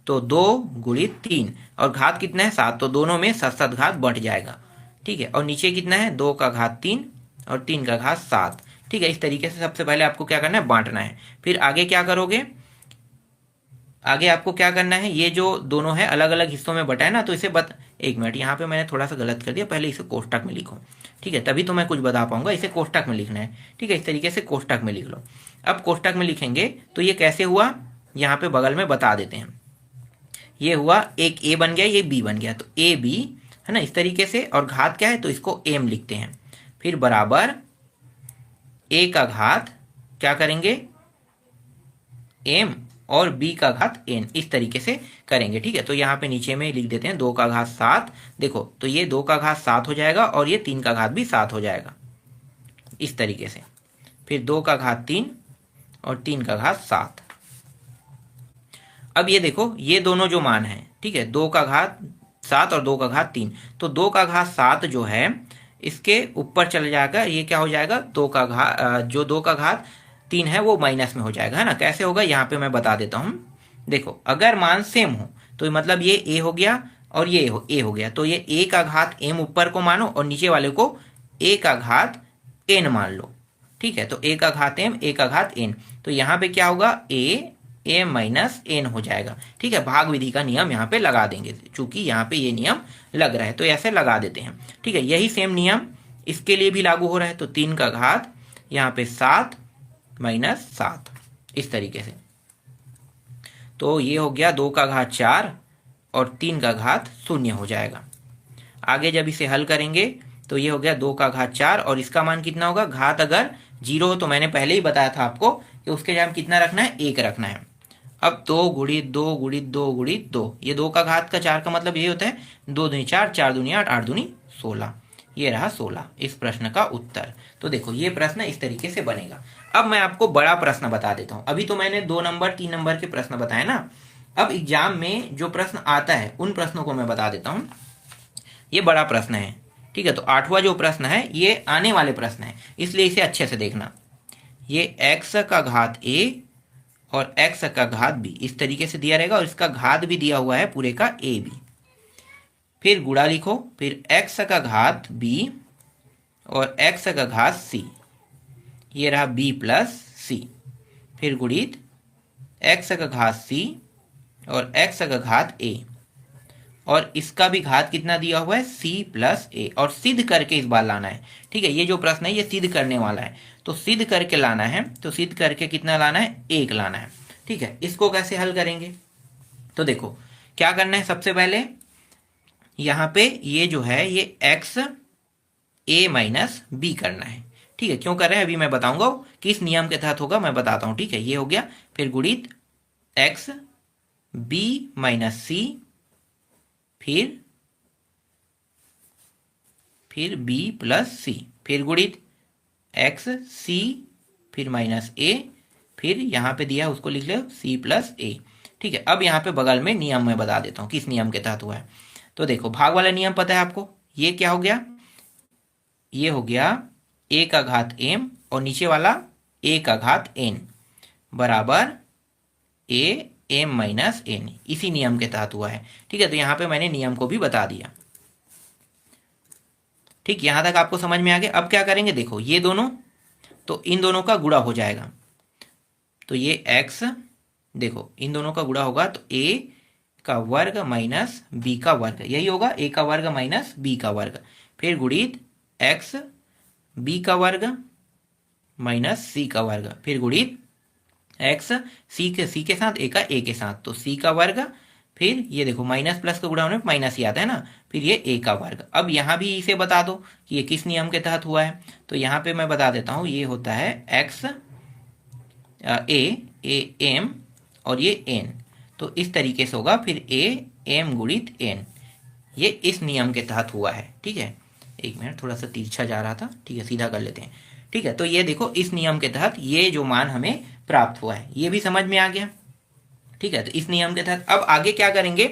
तो 2 गुणित 3, और घात कितना है 7, तो दोनों में 7 घात बढ़ जाएगा, ठीक है। और नीचे कितना है, 2 का घात 3 और 3 का घात 7, ठीक है। इस तरीके से सबसे पहले आपको क्या करना है, बांटना है। फिर आगे क्या करोगे, आगे आपको क्या करना है, ये जो दोनों है अलग अलग हिस्सों में बटा है ना, तो इसे 1 मिनट, यहाँ पे मैंने थोड़ा सा गलत कर दिया, पहले इसे कोष्टक में लिखो, ठीक है, तभी तो मैं कुछ बता पाऊंगा। इसे कोष्टक में लिखना है, ठीक है, इस तरीके से कोष्टक में लिख लो। अब कोष्टक में लिखेंगे तो ये कैसे हुआ, यहाँ पे बगल में बता देते हैं। ये हुआ, एक ए बन गया, ये बी बन गया, तो ए बी है ना, इस तरीके से। और घात क्या है, तो इसको एम लिखते हैं। फिर बराबर ए का घात क्या करेंगे, एम, और b का घात n, इस तरीके से करेंगे, ठीक है। तो यहाँ पे नीचे में लिख देते हैं 2 का घात 7, देखो तो ये 2 का घात 7 हो जाएगा, और ये 3 का घात भी 7 हो जाएगा, इस तरीके से। फिर 2 का घात 3 और 3 का घात 7। अब ये देखो ये दोनों जो मान है, ठीक है, 2 का घात 7 और 2 का घात 3, तो 2 का घात 7 जो है इसके ऊपर चले जाएगा, ये क्या हो जाएगा, 2 का घात जो 2 का घात 3 है वो माइनस में हो जाएगा, है ना। कैसे होगा यहाँ पे मैं बता देता हूँ। देखो अगर मान सेम हो तो मतलब ये a हो गया और ये a हो गया, तो ये a का घात m ऊपर को मानो और नीचे वाले को a का घात n मान लो, ठीक है। तो a का घात m, a का घात n, तो यहाँ पे क्या होगा, a माइनस n हो जाएगा, ठीक है। भाग विधि का नियम यहाँ पे लगा देंगे, चूंकि यहाँ पे ये नियम लग रहा है तो ऐसे लगा देते हैं, ठीक है। यही सेम नियम इसके लिए भी लागू हो रहा है, तो 3 का घात यहाँ पे 7 माइनस 7 इस तरीके से। तो ये हो गया 2 का घात 4 और 3 का घात 0 हो जाएगा। आगे जब इसे हल करेंगे तो ये हो गया 2 का घात 4 और इसका मान कितना होगा, घात अगर 0 हो तो मैंने पहले ही बताया था आपको कि उसके जगह कितना रखना है, 1 रखना है। अब 2 गुणित 2 गुणित 2 गुणित 2, ये 2 का घात का 4 का मतलब ये होता है 2 दूनी 4, 4 दूनी 8, 8 दूनी 16, ये रहा 16 इस प्रश्न का उत्तर। तो देखो ये प्रश्न इस तरीके से बनेगा। अब मैं आपको बड़ा प्रश्न बता देता हूं। अभी तो मैंने 2 नंबर 3 नंबर के प्रश्न बताए ना, अब एग्जाम में जो प्रश्न आता है उन प्रश्नों को मैं बता देता हूं। ये बड़ा प्रश्न है, ठीक है। तो 8वां जो प्रश्न है ये आने वाले प्रश्न है, इसलिए इसे अच्छे से देखना। ये x का घात a और x का घात b इस तरीके से दिया रहेगा और इसका घात भी दिया हुआ है पूरे का a b। फिर गुणा लिखो, फिर x का घात b और x का घात c, ये रहा b प्लस c। फिर गुणित x का घात c और x का घात a और इसका भी घात कितना दिया हुआ है, c प्लस a, और सिद्ध करके इस बार लाना है, ठीक है। ये जो प्रश्न है ये सिद्ध करने वाला है, तो सिद्ध करके लाना है, तो सिद्ध करके कितना लाना है, 1 लाना है, ठीक है। इसको कैसे हल करेंगे, तो देखो क्या करना है, सबसे पहले यहाँ पे ये जो है ये x a माइनस b करना है, ठीक है। क्यों कर रहे हैं अभी मैं बताऊंगा, किस नियम के तहत होगा मैं बताता हूँ, ठीक है। ये हो गया, फिर गुणित x b माइनस c, फिर b प्लस c, फिर गुणित x c, फिर माइनस a, फिर यहाँ पे दिया उसको लिख लो c प्लस a, ठीक है। अब यहाँ पे बगल में नियम मैं बता देता हूँ किस नियम के तहत हुआ है। तो देखो भाग वाला नियम पता है आपको, ये क्या हो गया, ये हो गया a का घात m और नीचे वाला a का घात n बराबर a m माइनस n, इसी नियम के तहत हुआ है, ठीक है। तो यहाँ पे मैंने नियम को भी बता दिया, ठीक। यहां तक आपको समझ में आ गया। अब क्या करेंगे, देखो ये दोनों, तो इन दोनों का गुणा हो जाएगा, तो ये x, देखो इन दोनों का गुणा होगा तो a का वर्ग माइनस b का वर्ग, यही होगा a का वर्ग माइनस b का वर्ग, फिर गुणित x b का वर्ग माइनस c का वर्ग, फिर गुणित x c के साथ a के साथ, तो c का वर्ग, फिर ये देखो माइनस प्लस का गुणा होने पर माइनस ही आता है ना, फिर ये a का वर्ग। अब यहाँ भी इसे बता दो कि ये किस नियम के तहत हुआ है, तो यहाँ पे मैं बता देता हूँ, ये होता है x a m और ये n, तो इस तरीके से होगा, फिर a m गुणित n, ये इस नियम के तहत हुआ है, ठीक है। एक मिनट, थोड़ा सा तिरछा जा रहा था, ठीक है, सीधा कर लेते हैं, ठीक है। तो ये देखो इस नियम के तहत ये जो मान हमें प्राप्त हुआ है, ये भी समझ में आ गया, ठीक है। तो इस नियम के तहत अब आगे क्या करेंगे,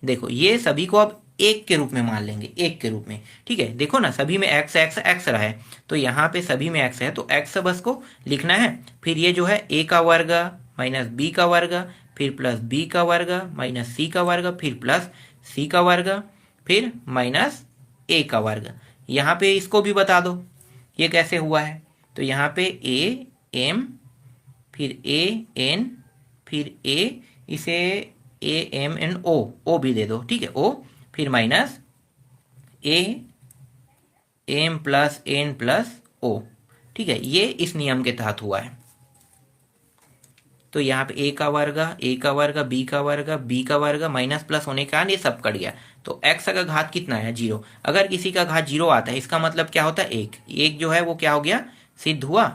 देखो ये सभी को अब 1 के रूप में मान लेंगे, 1 के रूप में, ठीक है। देखो ना सभी में x x x रहा है, तो यहाँ पे सभी में x है, तो x बस को लिखना है, फिर ये जो है a का वर्ग माइनस b का वर्ग, फिर प्लस b का वर्ग माइनस c का वर्ग, फिर प्लस c का वर्ग, फिर माइनस a का वर्ग। यहाँ पे इसको भी बता दो ये कैसे हुआ है, तो यहाँ पे a m, फिर a n, फिर a, इसे a m n o भी दे दो, ठीक है, o, फिर minus a m plus n plus o, ठीक है। ये इस नियम के तहत हुआ है। तो यहाँ पे a का वर्ग b का वर्ग माइनस प्लस होने के कारण ये सब कट गया, तो x का घात कितना है, 0। अगर किसी का घात 0 आता है इसका मतलब क्या होता है, 1 जो है वो क्या हो गया, सिद्ध हुआ।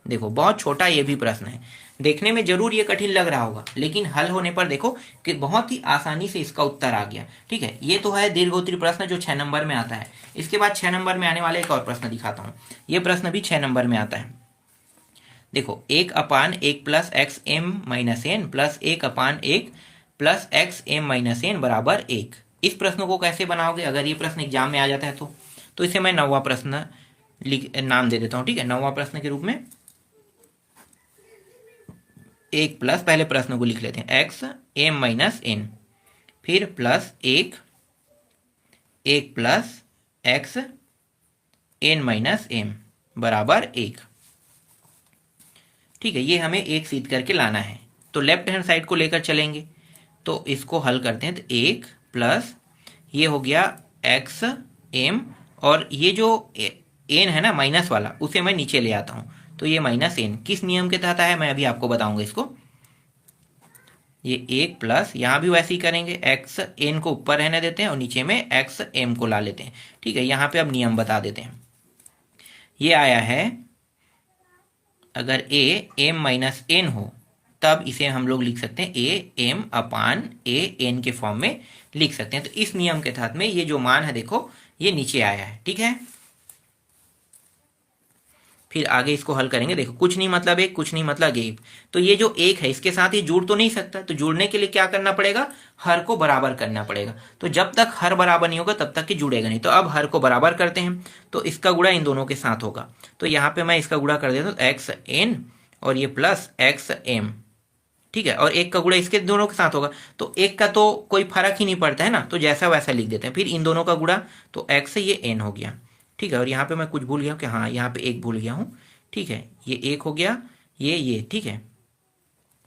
देखो बहुत छोटा ये भी प्रश्न है, देखने में जरूर ये कठिन लग रहा होगा, लेकिन हल होने पर देखो कि बहुत ही आसानी से इसका उत्तर आ गया। ठीक है, ये तो है दीर्घोत्तरीय प्रश्न जो 6 नंबर में आता है। इसके बाद 6 नंबर में आने वाले एक और प्रश्न दिखाता हूँ। ये प्रश्न भी 6 नंबर में आता है। देखो 1/1 plus x m minus n plus 1/1 plus x m minus n बराबर 1। इस प्रश्न को कैसे बनाओगे, अगर ये प्रश्न एग्जाम में आ जाता है तो इसे मैं 9वां प्रश्न नाम दे देता हूँ। ठीक है, 9वां प्रश्न के रूप में 1 प्लस, पहले प्रश्न को लिख लेते हैं, एक्स एम माइनस एन, फिर plus 1 plus x n minus m बराबर 1। ठीक है, ये हमें एक सिद्ध करके लाना है। तो लेफ्ट हैंड साइड को लेकर चलेंगे, तो इसको हल करते हैं। तो 1 प्लस ये हो गया एक्स एम, और ये जो एन है ना माइनस वाला, उसे मैं नीचे ले आता हूँ, तो ये माइनस एन किस नियम के तहत है मैं अभी आपको बताऊंगा इसको। ये 1 प्लस, यहाँ भी वैसे ही करेंगे, एक्स एन को ऊपर रहने देते हैं और नीचे में एक्स एम को ला लेते हैं। ठीक है, यहाँ पे अब नियम बता देते हैं। ये आया है, अगर ए एम माइनस एन हो तब इसे हम लोग लिख सकते हैं a m upon a n के फॉर्म में लिख सकते हैं। तो इस नियम के तहत में ये जो मान है देखो ये नीचे आया है। ठीक है, फिर आगे इसको हल करेंगे। देखो कुछ नहीं मतलब एक, कुछ नहीं मतलब एक, तो ये जो एक है इसके साथ ये जुड़ तो नहीं सकता, तो जुड़ने के लिए क्या करना पड़ेगा, हर को बराबर करना पड़ेगा। तो जब तक हर बराबर नहीं होगा तब तक कि जुड़ेगा नहीं। तो अब हर को बराबर करते हैं, तो इसका गुणा इन दोनों के साथ होगा। तो यहाँ पे मैं इसका गुणा कर देता हूँ, एक्स एन और ये प्लस एक्स एम। ठीक है, और एक का गुणा इसके दोनों के साथ होगा, तो एक का तो कोई फर्क ही नहीं पड़ता है ना, तो जैसा वैसा लिख देते हैं। फिर इन दोनों का गुणा, तो एक्स ये एन हो गया। ठीक है, और यहाँ पे मैं कुछ भूल गया हूँ कि हाँ यहाँ पे एक भूल गया हूँ। ठीक है, ये एक हो गया, ये ठीक है,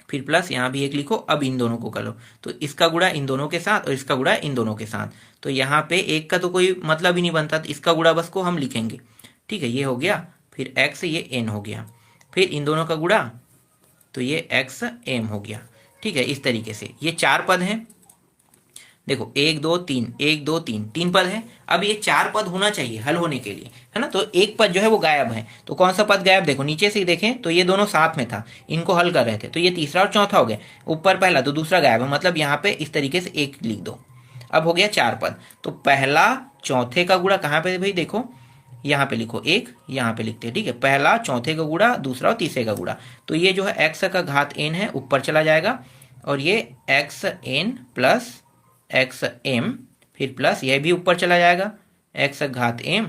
फिर प्लस यहाँ भी एक लिखो। अब इन दोनों को कर लो, तो इसका गुणा इन दोनों के साथ और इसका गुणा इन दोनों के साथ, तो यहाँ पे एक का तो कोई मतलब ही नहीं बनता, तो इसका गुणा बस को हम लिखेंगे। ठीक है, ये हो गया, फिर एक्स ये एन हो गया, फिर इन दोनों का गुणा, तो ये एक्स एम हो गया। ठीक है, इस तरीके से ये 4 पद हैं। देखो 1 2 3 1 2 3 3 पद है। अब ये 4 पद होना चाहिए हल होने के लिए, है ना। तो एक पद जो है वो गायब है, तो कौन सा पद गायब, देखो नीचे से ही देखें तो ये दोनों साथ में था, इनको हल कर रहे थे, तो ये तीसरा और चौथा हो गया, ऊपर पहला तो दूसरा गायब है, मतलब यहाँ पे इस तरीके से एक लिख दो। अब हो गया 4 पद, तो पहला चौथे का गुणा कहाँ पे भाई, देखो यहाँ पे लिखो एक, यहाँ पे लिखते हैं। ठीक है, पहला चौथे का गुणा, दूसरा और तीसरे का गुणा, तो ये जो है एक्स का घात एन है ऊपर चला जाएगा, और ये x n plus x m, फिर प्लस यह भी ऊपर चला जाएगा, एक्स का घात एम,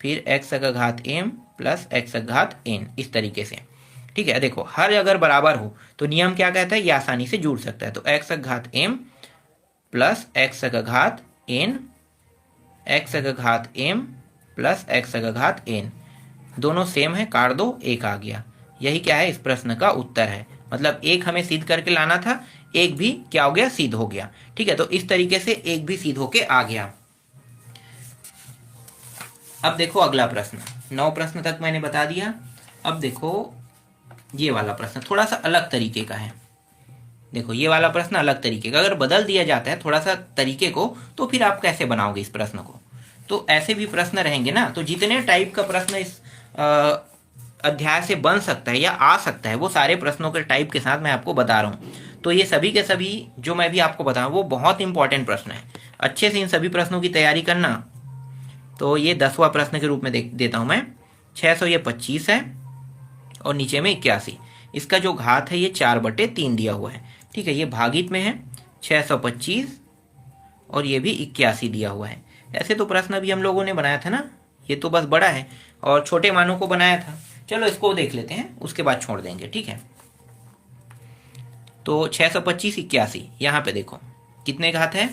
फिर एक्स का घात एम प्लस एक्स का घात एन, इस तरीके से। ठीक है, देखो हर अगर बराबर हो तो नियम क्या कहता है, ये आसानी से जुड़ सकता है। तो एक्स का घात एम प्लस एक्स का घात एन, एक्स का घात एम प्लस एक्स का घात एन, दोनों सेम है, काट दो, एक आ गया। यही क्या है, इस प्रश्न का उत्तर है। मतलब एक हमें सिद्ध करके लाना था, एक भी क्या हो गया, सिद्ध हो गया। ठीक है, तो इस तरीके से एक भी सिद्ध होके आ गया। अब देखो अगला प्रश्न, 9 प्रश्न तक मैंने बता दिया। अब देखो ये वाला प्रश्न थोड़ा सा अलग तरीके का है। देखो ये वाला प्रश्न अलग तरीके का, अगर बदल दिया जाता है थोड़ा सा तरीके को, तो फिर आप कैसे बनाओगे इस प्रश्न को। तो ऐसे भी प्रश्न रहेंगे ना, तो जितने टाइप का प्रश्न इस अध्याय से बन सकता है या आ सकता है, वो सारे प्रश्नों के टाइप के साथ मैं आपको बता रहा हूँ। तो ये सभी के सभी जो मैं भी आपको बताऊँ वो बहुत इंपॉर्टेंट प्रश्न है, अच्छे से इन सभी प्रश्नों की तैयारी करना। तो ये 10वां प्रश्न के रूप में देता हूँ मैं, 600 ये 25 है और नीचे में 81, इसका जो घात है ये 4/3 दिया हुआ है। ठीक है, ये भागित में है 625 और ये भी 81 दिया हुआ है। ऐसे तो प्रश्न अभी हम लोगों ने बनाया था ना, ये तो बस बड़ा है और छोटे मानों को बनाया था। चलो इसको देख लेते हैं, उसके बाद छोड़ देंगे। ठीक है, तो 625 81, यहाँ पे देखो कितने घात है,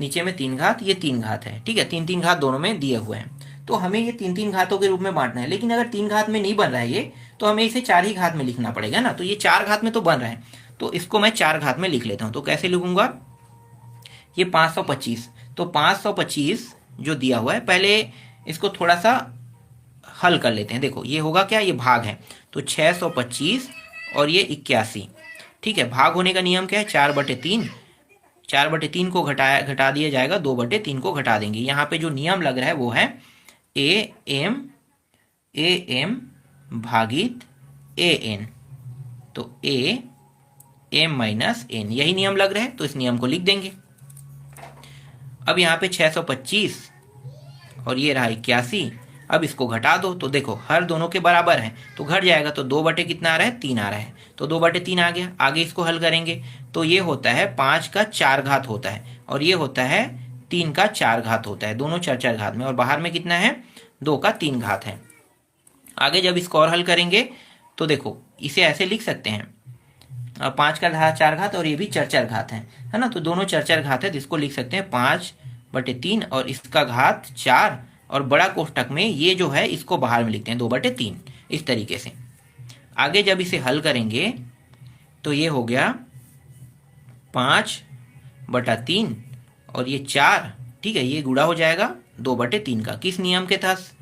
नीचे में 3 घात, ये 3 घात है। ठीक है, 3 घात दोनों में दिए हुए हैं, तो हमें ये 3 घातों के रूप में बांटना है। लेकिन अगर 3 घात में नहीं बन रहा है ये, तो हमें इसे 4 ही घात में लिखना पड़ेगा ना। तो ये 4 घात में तो बन रहा है, तो इसको मैं 4 घात में लिख लेता हूँ। तो कैसे लिखूंगा, ये 525, तो 525 जो दिया हुआ है, पहले इसको थोड़ा सा हल कर लेते हैं। देखो ये होगा क्या, ये भाग है, तो 625 और ये 81। ठीक है, भाग होने का नियम क्या है, 4/3, 4/3 को घटा दिया जाएगा, 2/3 को घटा देंगे। यहाँ पे जो नियम लग रहा है वो है ए एम भागित ए एन। तो ए एम माइनस एन, यही नियम लग रहा है तो इस नियम को लिख देंगे। अब यहाँ पे 625 और ये रहा 81, अब इसको घटा दो तो देखो हर दोनों के बराबर है तो घट जाएगा, तो 2 बटे कितना आ रहा है 3 आ रहा है, तो 2 बटे 3 आ गया। आगे इसको हल करेंगे तो ये होता है 5 का 4 घात होता है और ये होता है 3 का 4 घात होता है, दोनों 4 घात में, और बाहर में कितना है 2 का 3 घात है। आगे जब इसको और हल करेंगे तो देखो इसे ऐसे लिख सकते हैं 5 का 4 घात और ये भी 4 घात है ना, तो दोनों 4 घात है तो इसको लिख सकते हैं 5 बटे 3 और इसका घात 4, और बड़ा कोष्टक में ये जो है इसको बाहर में लिखते हैं 2 बटे 3, इस तरीके से। आगे जब इसे हल करेंगे तो ये हो गया 5 बटा 3 और ये 4, ठीक है, ये गुणा हो जाएगा 2 बटे 3 का, किस नियम के तहत,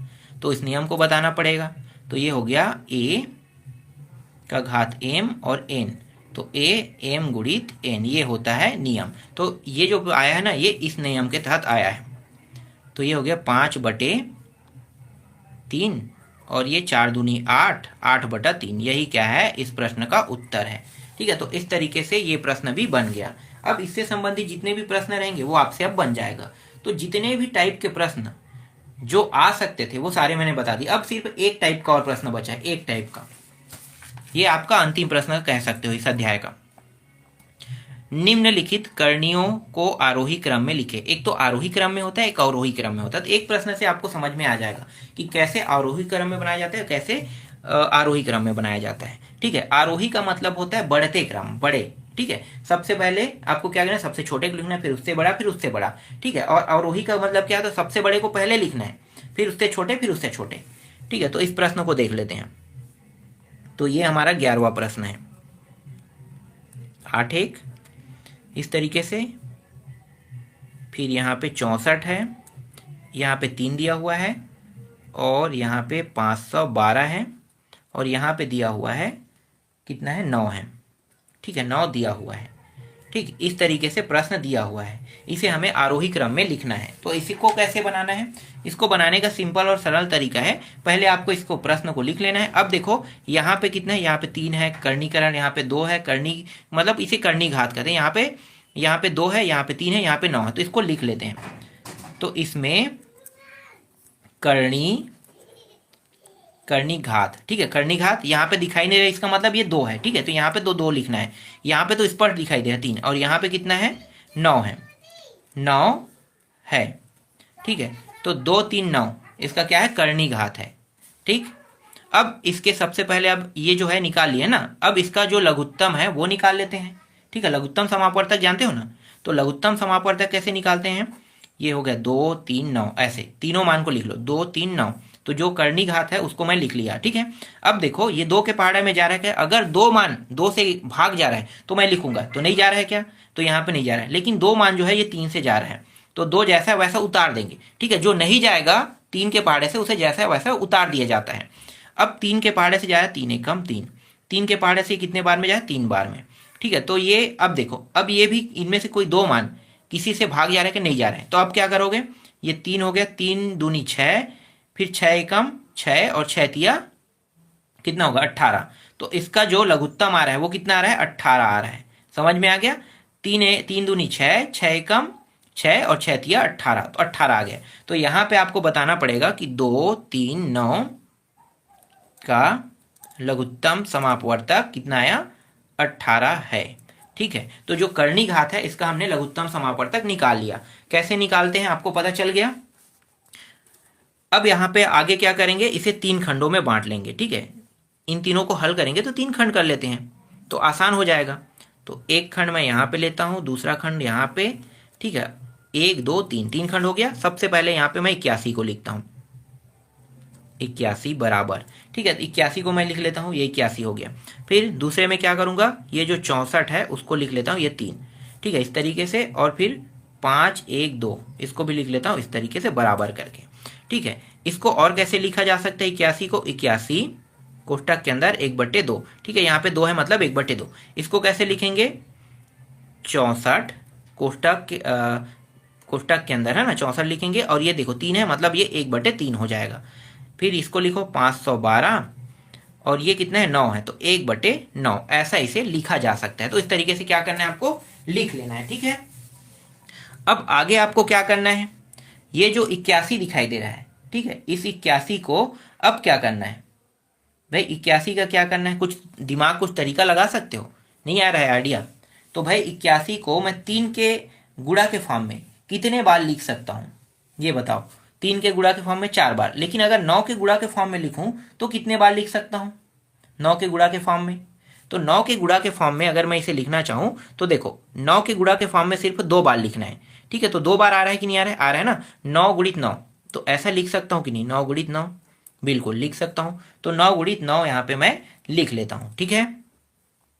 तो इस नियम को बताना पड़ेगा। तो ये हो गया a का घात m और n, तो a m गुणित n, ये होता है नियम। तो ये जो आया है ना ये इस नियम के तहत आया है, तो ये हो गया 5 बटे 3 और ये 4 दूनी 8, 8 बटा 3, यही क्या है इस प्रश्न का उत्तर है। ठीक है, तो इस तरीके से ये प्रश्न भी बन गया। अब इससे संबंधित जितने भी प्रश्न रहेंगे वो आपसे अब बन जाएगा। तो जितने भी टाइप के प्रश्न जो आ सकते थे वो सारे मैंने बता दिए। अब सिर्फ एक टाइप का और प्रश्न बचा है, एक टाइप का, ये आपका अंतिम प्रश्न कह सकते हो इस अध्याय का। निम्नलिखित करणियों को आरोही क्रम में लिखे। एक तो आरोही क्रम में होता है, एक अवरोही क्रम में होता है। तो एक प्रश्न से आपको समझ में आ जाएगा कि कैसे आरोही क्रम में बनाया जाता है, कैसे आरोही क्रम में बनाया जाता है। ठीक है, आरोही का मतलब होता है बढ़ते क्रम, बड़े। ठीक है, सबसे पहले आपको क्या करना है, सबसे छोटे को लिखना है, फिर उससे बड़ा, फिर उससे बड़ा। ठीक है, और अवरोही का मतलब क्या है, तो सबसे बड़े को पहले लिखना है, फिर उससे छोटे, फिर उससे छोटे। ठीक है, तो इस प्रश्न को देख लेते हैं। तो ये हमारा 11वां प्रश्न है। 8 एक इस तरीके से, फिर यहाँ पे 64 है, यहाँ पे 3 दिया हुआ है, और यहाँ पे 512 है, और यहाँ पे दिया हुआ है कितना है 9 है। ठीक है, 9 दिया हुआ है। ठीक, इस तरीके से प्रश्न दिया हुआ है, इसे हमें आरोही क्रम में लिखना है। तो इसी को कैसे बनाना है, इसको बनाने का सिंपल और सरल तरीका है, पहले आपको इसको प्रश्न को लिख लेना है। अब देखो यहाँ पे कितना है, यहाँ पे 3 है कर्णीकरण, यहाँ पे 2 है कर्णी, मतलब इसे कर्णी घात कहते हैं। यहाँ पे 2 है, यहाँ पे 3 है, यहाँ पे 9 है, तो इसको लिख लेते हैं। तो इसमें कर्णी घात, ठीक है, कर्णी घात यहाँ पे दिखाई नहीं रहा, इसका मतलब ये 2 है। ठीक है, तो यहाँ पे 2 लिखना है, यहाँ पे तो स्पष्ट दिखाई दे रहा 3, और यहाँ पे कितना है 9 है, 9 है। ठीक है, तो 2 3 9, इसका क्या है कर्णी घात है। ठीक, अब इसके सबसे पहले अब ये जो है निकाल लिया ना, अब इसका जो लघुत्तम है वो निकाल लेते हैं। ठीक है, लघुत्तम समापवर्तक जानते हो ना, तो लघुत्तम समापवर्तक कैसे निकालते हैं, ये हो गया 2 3 9, ऐसे तीनों मान को लिख लो, 2 3 9, तो जो कर्णी घात है उसको मैं लिख लिया। ठीक है, अब देखो ये 2 के पहाड़े में जा रहा है क्या, अगर 2 मान 2 से भाग जा रहा है तो मैं लिखूंगा, तो नहीं जा रहा है क्या, तो यहाँ पे नहीं जा रहा है, लेकिन 2 मान जो है ये 3 से जा रहा है, तो 2 जैसा वैसा उतार देंगे। ठीक है, जो नहीं जाएगा 3 के पहाड़े से उसे जैसा वैसा उतार दिया जाता है। अब 3 के पहाड़े से जाए 3 एकम 3, 3 के पहाड़े से कितने बार में जाए 3 बार में। ठीक है, तो ये अब देखो, अब ये भी इनमें से कोई 2 मान किसी से भाग जा रहा है कि नहीं जा रहा है, तो अब क्या करोगे, ये 3 हो गया, 3 दूनी 6, फिर 6 एकम 6 और 6 तिया कितना होगा 18, तो इसका जो लघुत्तम आ रहा है वो कितना आ रहा है 18 आ रहा है। समझ में आ गया, 3 दूनी 6, 6 एकम 6 और 6 तिया 18, तो 18 आ गया। तो यहाँ पे आपको बताना पड़ेगा कि 2 3 9 का लघुत्तम समापवर्तक कितना आया 18 है। ठीक है, तो जो कर्णी घात है इसका हमने लघुत्तम समापवर्तक निकाल लिया। कैसे निकालते हैं आपको पता चल गया। अब यहाँ पे आगे क्या करेंगे, इसे 3 खंडों में बांट लेंगे। ठीक है, इन तीनों को हल करेंगे तो 3 खंड कर लेते हैं, तो आसान हो जाएगा। तो एक खंड मैं यहाँ पे लेता हूँ, दूसरा खंड यहाँ पे। ठीक है, 1 2 3, 3 खंड हो गया। सबसे पहले यहाँ पे मैं 81 को लिखता हूँ, 81 बराबर। ठीक है, 81 को मैं लिख लेता हूँ, ये 81 हो गया। फिर दूसरे में क्या करूँगा, ये जो 64 है उसको लिख लेता हूँ, ये 3। ठीक है, इस तरीके से, और फिर 5 1 2 इसको भी लिख लेता हूँ इस तरीके से बराबर करके। ठीक है, इसको और कैसे लिखा जा सकता है, 81 को 81 कोष्टक के अंदर 1/2। ठीक है, यहाँ पे 2 है मतलब 1/2। इसको कैसे लिखेंगे, 64 कोष्टक के अंदर है ना 64 लिखेंगे, और ये देखो 3 है मतलब ये 1/3 हो जाएगा। फिर इसको लिखो 512 और ये कितना है 9 है, तो 1/9 ऐसा इसे लिखा जा सकता है। तो इस तरीके से क्या करना है आपको, लिख लेना है। ठीक है, अब आगे आपको क्या करना है, ये जो 81 दिखाई दे रहा है, ठीक है, इस 81 को अब क्या करना है भाई, 81 का क्या करना है, कुछ दिमाग कुछ तरीका लगा सकते हो, नहीं आ रहा है आइडिया, तो भाई 81 को मैं 3 के गुणा के फॉर्म में कितने बार लिख सकता हूँ ये बताओ। 3 के गुणा के फॉर्म में 4 बार, लेकिन अगर 9 के गुणा के फॉर्म में लिखूं तो कितने बार लिख सकता हूँ 9 के गुणा के फॉर्म में। तो 9 के गुणा के फॉर्म में अगर मैं इसे लिखना चाहूँ तो देखो 9 के गुणा के फॉर्म में सिर्फ 2 बार लिखना है। ठीक है, तो 2 बार आ रहा है कि नहीं आ रहा है, आ रहा है ना, 9 गुणित 9, तो ऐसा लिख सकता हूँ कि नहीं, 9 गुणित 9, बिल्कुल लिख सकता हूँ। तो 9 गुणित 9 यहाँ पे मैं लिख लेता हूँ। ठीक है,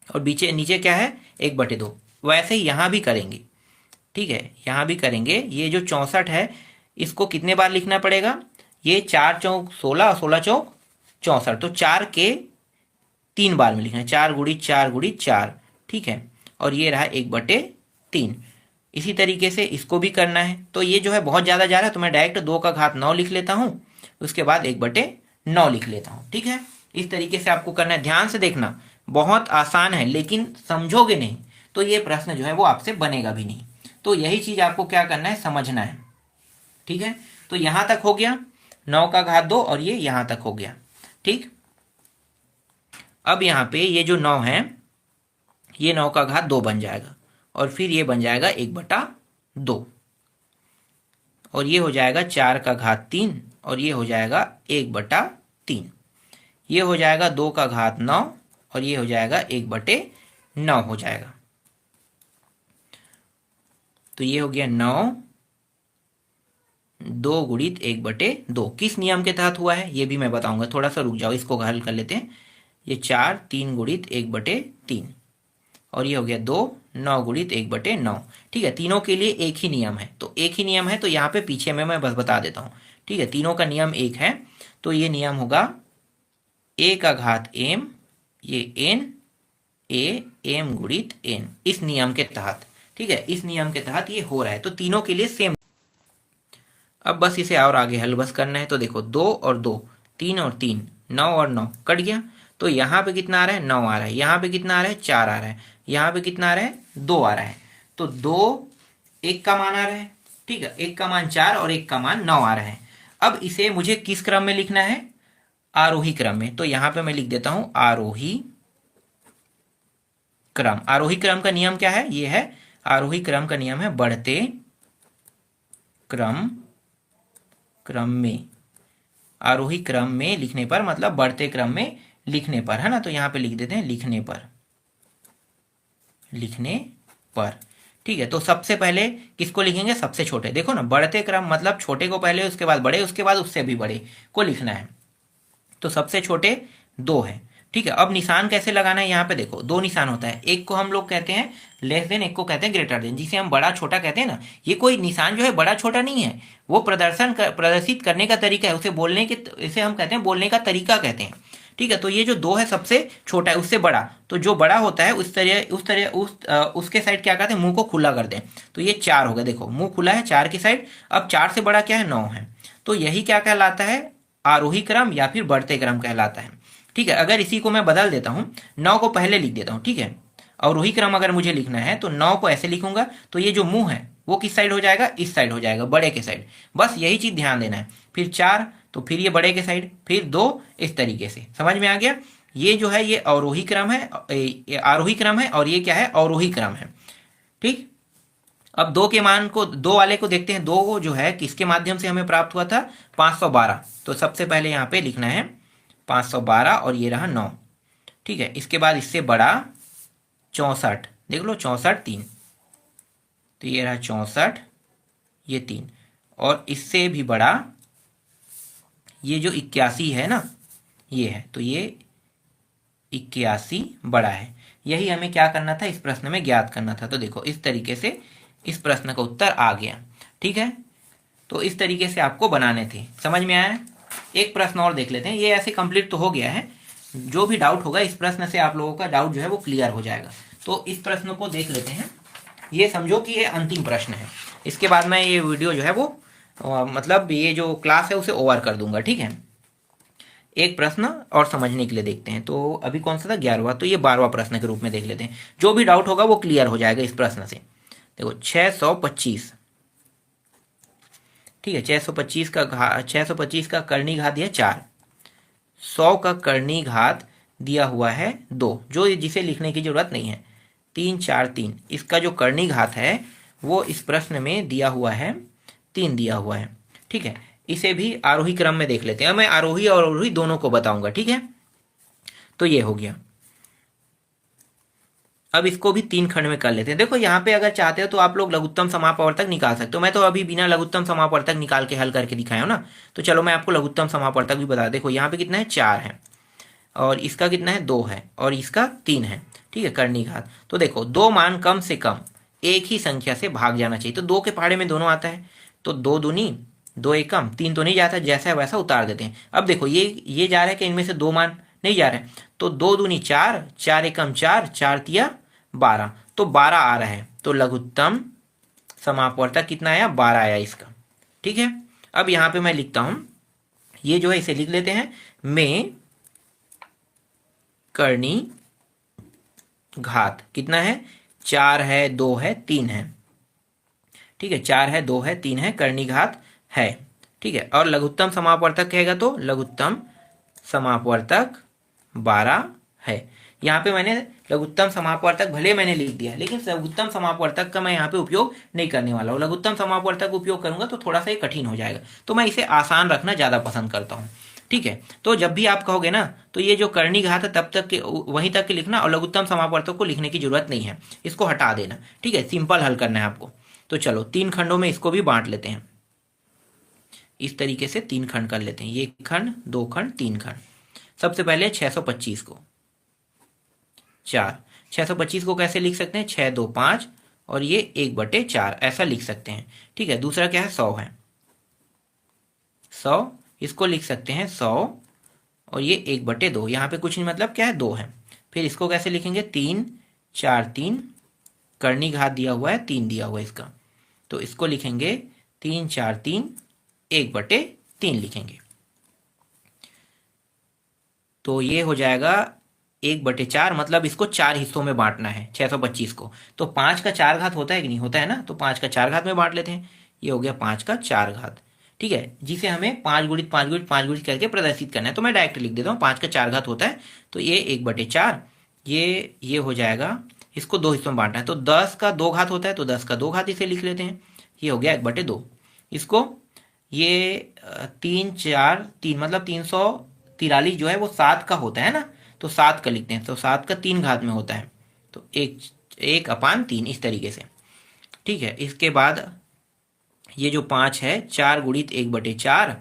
और नीचे नीचे क्या है 1/2, वैसे ही यहाँ भी करेंगे। ठीक है, यहाँ भी करेंगे। ये जो 64 है इसको कितने बार लिखना पड़ेगा, ये 4 चौक 16 और 16 चौक 64, तो 4 के 3 बार में लिखना है, 4 गुणित 4 गुणित 4। ठीक है, और ये रहा 1/3। इसी तरीके से इसको भी करना है। तो ये जो है बहुत ज़्यादा जा रहा है, तो मैं डायरेक्ट 2 का घात 9 लिख लेता हूँ, उसके बाद 1/9 लिख लेता हूँ। ठीक है, इस तरीके से आपको करना है। ध्यान से देखना, बहुत आसान है, लेकिन समझोगे नहीं तो ये प्रश्न जो है वो आपसे बनेगा भी नहीं। तो यही चीज आपको क्या करना है, समझना है। ठीक है, तो यहां तक हो गया 9 का घात 2 और ये यहां तक हो गया। ठीक, अब यहां पे ये जो 9 है ये 9 का घात 2 बन जाएगा, और फिर ये बन जाएगा 1/2, और ये हो जाएगा 4 का घात 3, और ये हो जाएगा 1/3, ये हो जाएगा 2 का घात 9, और ये हो जाएगा 1/9 हो जाएगा। तो ये हो गया 9, 2 गुणित 1/2। किस नियम के तहत हुआ है ये भी मैं बताऊंगा, थोड़ा सा रुक जाओ, इसको हल कर लेते हैं। ये 4, 3 गुणित 1/3, और ये हो गया 2, 9 गुणित 1/9। ठीक है, तीनों के लिए एक ही नियम है, तो एक ही नियम है, तो यहाँ पे पीछे में मैं बस बता देता हूँ। ठीक है, तीनों का नियम एक है, तो ये नियम होगा a का घात m, ये n, a m गुणित n, इस नियम के तहत। ठीक है, इस नियम के तहत ये हो रहा है, तो तीनों के लिए सेम। अब बस इसे और आगे हल बस करना है। तो देखो 2 और 2, 3 और 3, 9 और 9 कट गया, तो यहाँ पे कितना आ रहा है 9 आ रहा है, यहाँ पे कितना आ रहा है 4 आ रहा है, यहाँ पे कितना आ रहा है 2 आ रहा है। तो 2, 1 का मान आ रहा है, ठीक है, 1 का मान 4 और 1 का मान 9 आ रहा है। अब इसे मुझे किस क्रम में लिखना है, आरोही क्रम में। तो यहाँ पे मैं लिख देता हूं आरोही क्रम। आरोही क्रम का नियम क्या है, ये है आरोही क्रम का नियम है बढ़ते क्रम में। आरोही क्रम में लिखने पर मतलब बढ़ते क्रम में लिखने पर, है ना। तो यहां पे लिख देते हैं लिखने पर। ठीक है, तो सबसे पहले किसको लिखेंगे, सबसे छोटे। देखो ना, बढ़ते क्रम मतलब छोटे को पहले, उसके बाद बड़े, उसके बाद उससे भी बड़े को लिखना है। तो सबसे छोटे 2 है। ठीक है, अब निशान कैसे लगाना है, यहाँ पे देखो 2 निशान होता है, एक को हम लोग कहते हैं लेस देन, एक को कहते हैं ग्रेटर देन, जिसे हम बड़ा छोटा कहते हैं ना। ये कोई निशान जो है बड़ा छोटा नहीं है, वो प्रदर्शित करने का तरीका है, उसे बोलने के, इसे हम कहते हैं बोलने का तरीका कहते हैं। ठीक है, तो ये जो 2 है सबसे छोटा है, उससे बड़ा, तो जो बड़ा होता है उसके साइड क्या करते हैं, मुंह को खुला करते हैं। तो ये 4 हो गया, देखो मुंह खुला है 4 की साइड। अब 4 से बड़ा क्या है, 9 है। तो यही क्या कहलाता है, आरोही क्रम या फिर बढ़ते क्रम कहलाता है। ठीक है, अगर इसी को मैं बदल देता हूं, 9 को पहले लिख देता हूं। ठीक है, अवरोही क्रम अगर मुझे लिखना है तो 9 को ऐसे लिखूंगा, तो ये जो मुंह है वो किस साइड हो जाएगा, इस साइड हो जाएगा, बड़े के साइड। बस यही चीज ध्यान देना है। फिर 4, तो फिर ये बड़े के साइड, फिर 2, इस तरीके से। समझ में आ गया। ये जो है ये अवरोही क्रम है, आरोही क्रम है, और ये क्या है, अवरोही क्रम है। ठीक, अब 2 के मान को, 2 वाले को देखते हैं। 2 जो है किसके माध्यम से हमें प्राप्त हुआ था, 512। तो सबसे पहले यहाँ पे लिखना है 512, और ये रहा 9। ठीक है, इसके बाद इससे बड़ा 64, देख लो 64 3, तो ये रहा 64, ये 3, और इससे भी बड़ा ये जो 81 है ना, ये है, तो ये 81 बड़ा है। यही हमें क्या करना था, इस प्रश्न में ज्ञात करना था। तो देखो इस तरीके से इस प्रश्न का उत्तर आ गया। ठीक है, तो इस तरीके से आपको बनाने थे। समझ में आया। एक प्रश्न और देख लेते हैं, ये ऐसे कंप्लीट तो हो गया है। जो भी डाउट होगा इस प्रश्न से, आप लोगों का डाउट जो है वो क्लियर हो जाएगा। तो इस प्रश्न को देख लेते हैं। ये समझो कि ये अंतिम प्रश्न है, इसके बाद मैं ये वीडियो जो है वो मतलब ये जो क्लास है उसे ओवर कर दूंगा। ठीक है, एक प्रश्न और समझने के लिए देखते हैं। तो अभी कौन सा था, 11वां, तो ये 12वां प्रश्न के रूप में देख लेते हैं। जो भी डाउट होगा वो क्लियर हो जाएगा इस प्रश्न से। देखो 625, ठीक है, 625 का करनी घात दिया 4, 100 का करनी घात दिया हुआ है 2, जो जिसे लिखने की जरूरत नहीं है। 3 4 3, इसका जो करनी घात है वो इस प्रश्न में दिया हुआ है 3 दिया हुआ है। ठीक है, इसे भी आरोही क्रम में देख लेते हैं। मैं आरोही और अवरोही दोनों को बताऊंगा। ठीक है, तो ये हो गया। अब इसको भी 3 खंड में कर लेते हैं। देखो यहाँ पे अगर चाहते हो तो आप लोग लघुत्तम समापवर्तक निकाल सकते हो। मैं तो अभी बिना लघुत्तम समापवर्तक निकाल के हल करके दिखाया हूं ना। तो चलो मैं आपको लघुत्तम समापवर्तक भी बता। देखो यहाँ पे कितना है, 4 है, और इसका कितना है, 2 है, और इसका 3 है। ठीक है, करनी घात। तो देखो 2 मान कम से कम एक ही संख्या से भाग जाना चाहिए। तो 2 के पहाड़े में दोनों आता है, तो 2 दूनी 2 एकम 3 तो नहीं जाता, जैसा है वैसा उतार देते हैं। अब देखो ये जा रहा है कि इनमें से 2 मान नहीं जा रहा है, तो 2 दूनी 4, 4 एकम 4, 4 तिया 12, तो 12 आ रहा है। तो लघुत्तम समापवर्तक कितना आया, 12 आया इसका। ठीक है, अब यहाँ पे मैं लिखता हूं, ये जो है इसे लिख लेते हैं, में करनी घात कितना है, 4 है, 2 है, 3 है। ठीक है, 4 है, 2 है, 3 है, करनी घात है। ठीक है, और लघुत्तम समापवर्तक कहेगा तो लघुत्तम समापवर्तक 12 है। यहाँ पे मैंने लघुत्तम समापवर्तक भले मैंने लिख दिया, लेकिन लघुत्तम समापवर्तक का मैं यहाँ पे उपयोग नहीं करने वाला हूँ। लघुत्तम समापवर्तक उपयोग करूंगा तो थोड़ा सा ये कठिन हो जाएगा, तो मैं इसे आसान रखना ज़्यादा पसंद करता हूँ। ठीक है, तो जब भी आप कहोगे ना, तो ये जो करनी घात है तब तक के वहीं तक के लिखना, और लघुत्तम समापवर्तक को लिखने की जरूरत नहीं है, इसको हटा देना। ठीक है, सिंपल हल करना है आपको। तो चलो 3 खंडों में इसको भी बांट लेते हैं। इस तरीके से 3 खंड कर लेते हैं, ये खंड, 2 खंड, 3 खंड। सबसे पहले 625 को 4, 625 को कैसे लिख सकते हैं, 6 2 5, और ये 1/4 ऐसा लिख सकते हैं। ठीक है, दूसरा क्या है, 100 है, 100 इसको लिख सकते हैं 100, और ये 1/2, यहाँ पे कुछ नहीं, मतलब क्या है, 2 है। फिर इसको कैसे लिखेंगे, 3 4 3, करनी घात दिया हुआ है 3 दिया हुआ है इसका, तो इसको लिखेंगे 3 4 3, 1/3 लिखेंगे। तो ये हो जाएगा 1/4, मतलब इसको 4 हिस्सों में बांटना है 625 को। तो 5 का 4 घात होता है कि नहीं, होता है ना, तो 5 का 4 घात में बांट लेते हैं। ये हो गया 5 का 4 घात। ठीक है, जिसे हमें 5 गुणित 5 गुणित 5 गुणित करके प्रदर्शित करना है, तो मैं डायरेक्ट लिख देता हूँ, 5 का 4 घात होता है, तो ये 1/4, ये हो जाएगा। इसको 2 हिस्सों में बांटना है, तो 10 का 2 घात होता है, तो 10 का 2 घात इसे लिख लेते हैं, ये हो गया 1/2। इसको ये 3 4 3, मतलब 343 जो है वो 7 का होता है ना, तो 7 का लिखते हैं, तो 7 का 3 घात में होता है, तो 1/3 इस तरीके से। ठीक है, इसके बाद ये जो 5 है, 4 गुणित 1/4,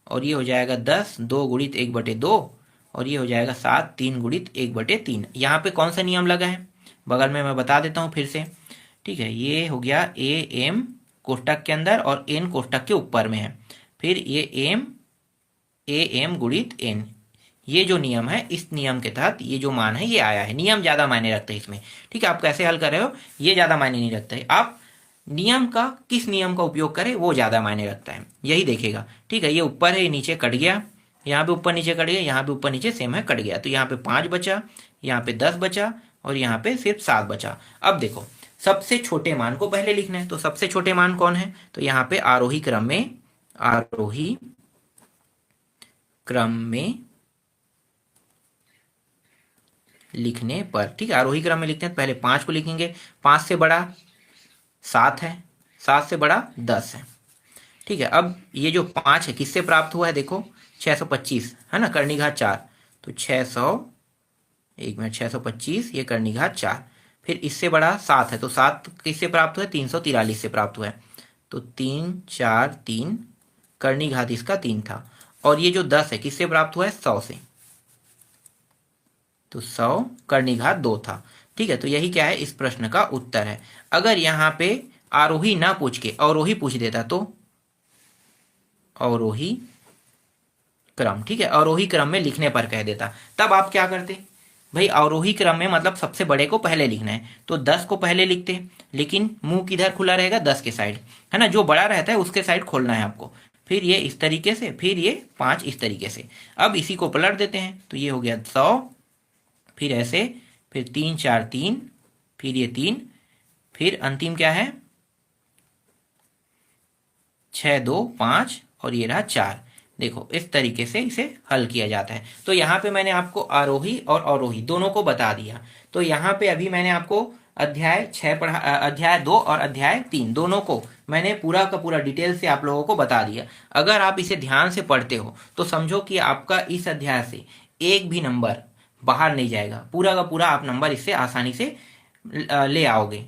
और ये हो जाएगा 10, 2 गुणित 1/2, और ये हो जाएगा 7, 3 गुणित 1/3। यहाँ पे कौन सा नियम लगा है, बगल में मैं बता देता हूँ फिर से। ठीक है, ये हो गया ए एम कोष्टक के अंदर और एन कोष्टक के ऊपर में है, फिर ये ए एम गुणित एन, ये जो नियम है, इस नियम के तहत ये जो मान है ये आया है। नियम ज्यादा मायने रखते हैं इसमें। ठीक है, आप कैसे हल कर रहे हो ये ज्यादा मायने नहीं रखता है, आप नियम का किस नियम का उपयोग करें वो ज्यादा मायने रखता है, यही देखेगा। ठीक है, ये ऊपर है, ये नीचे कट गया, यहाँ पे ऊपर नीचे कट गया, यहाँ पे ऊपर नीचे सेम है, कट गया, तो यहाँ पे 5 बचा, यहाँ पे 10 बचा, और यहाँ पे सिर्फ 7 बचा। अब देखो सबसे छोटे मान को पहले लिखना है, तो सबसे छोटे मान कौन है, तो यहाँ पे आरोही क्रम में लिखने पर, ठीक है, आरोही क्रम में लिखते हैं, पहले 5 को लिखेंगे, 5 से बड़ा 7 है, 7 से बड़ा 10 है। ठीक है, अब ये जो 5 है किससे प्राप्त हुआ है, देखो 625 है ना, करनी घात 4, तो 625, ये करनी घात 4। फिर इससे बड़ा 7 है, तो 7 किससे प्राप्त हुआ है, 343 से प्राप्त हुआ है, तो 3 4 3, करनी घात इसका 3 था। और ये जो 10 है किससे प्राप्त हुआ है, 100 से, तो 100 करनी घात 2 था। ठीक है, तो यही क्या है, इस प्रश्न का उत्तर है। अगर यहाँ पे आरोही ना पूछ के अवरोही पूछ देता तो अवरोही क्रम, ठीक है, अवरोही क्रम में लिखने पर कह देता, तब आप क्या करते, भाई अवरोही क्रम में मतलब सबसे बड़े को पहले लिखना है, तो 10 को पहले लिखते, लेकिन मुंह किधर खुला रहेगा, 10 के साइड, है ना, जो बड़ा रहता है उसके साइड खोलना है आपको। फिर ये इस तरीके से, फिर ये 5 इस तरीके से। अब इसी को पलट देते हैं, तो ये हो गया 100, फिर ऐसे, फिर 3 4 3, फिर ये 3, फिर अंतिम क्या है 6 2 5 और ये रहा 4। देखो इस तरीके से इसे हल किया जाता है। तो यहाँ पे मैंने आपको आरोही और अवरोही दोनों को बता दिया। तो यहाँ पे अभी मैंने आपको अध्याय 6 पढ़ा, अध्याय 2 और अध्याय 3 दोनों को मैंने पूरा का पूरा डिटेल से आप लोगों को बता दिया। अगर आप इसे ध्यान से पढ़ते हो तो समझो कि आपका इस अध्याय से एक भी नंबर बाहर नहीं जाएगा, पूरा का पूरा आप नंबर इससे आसानी से ले आओगे।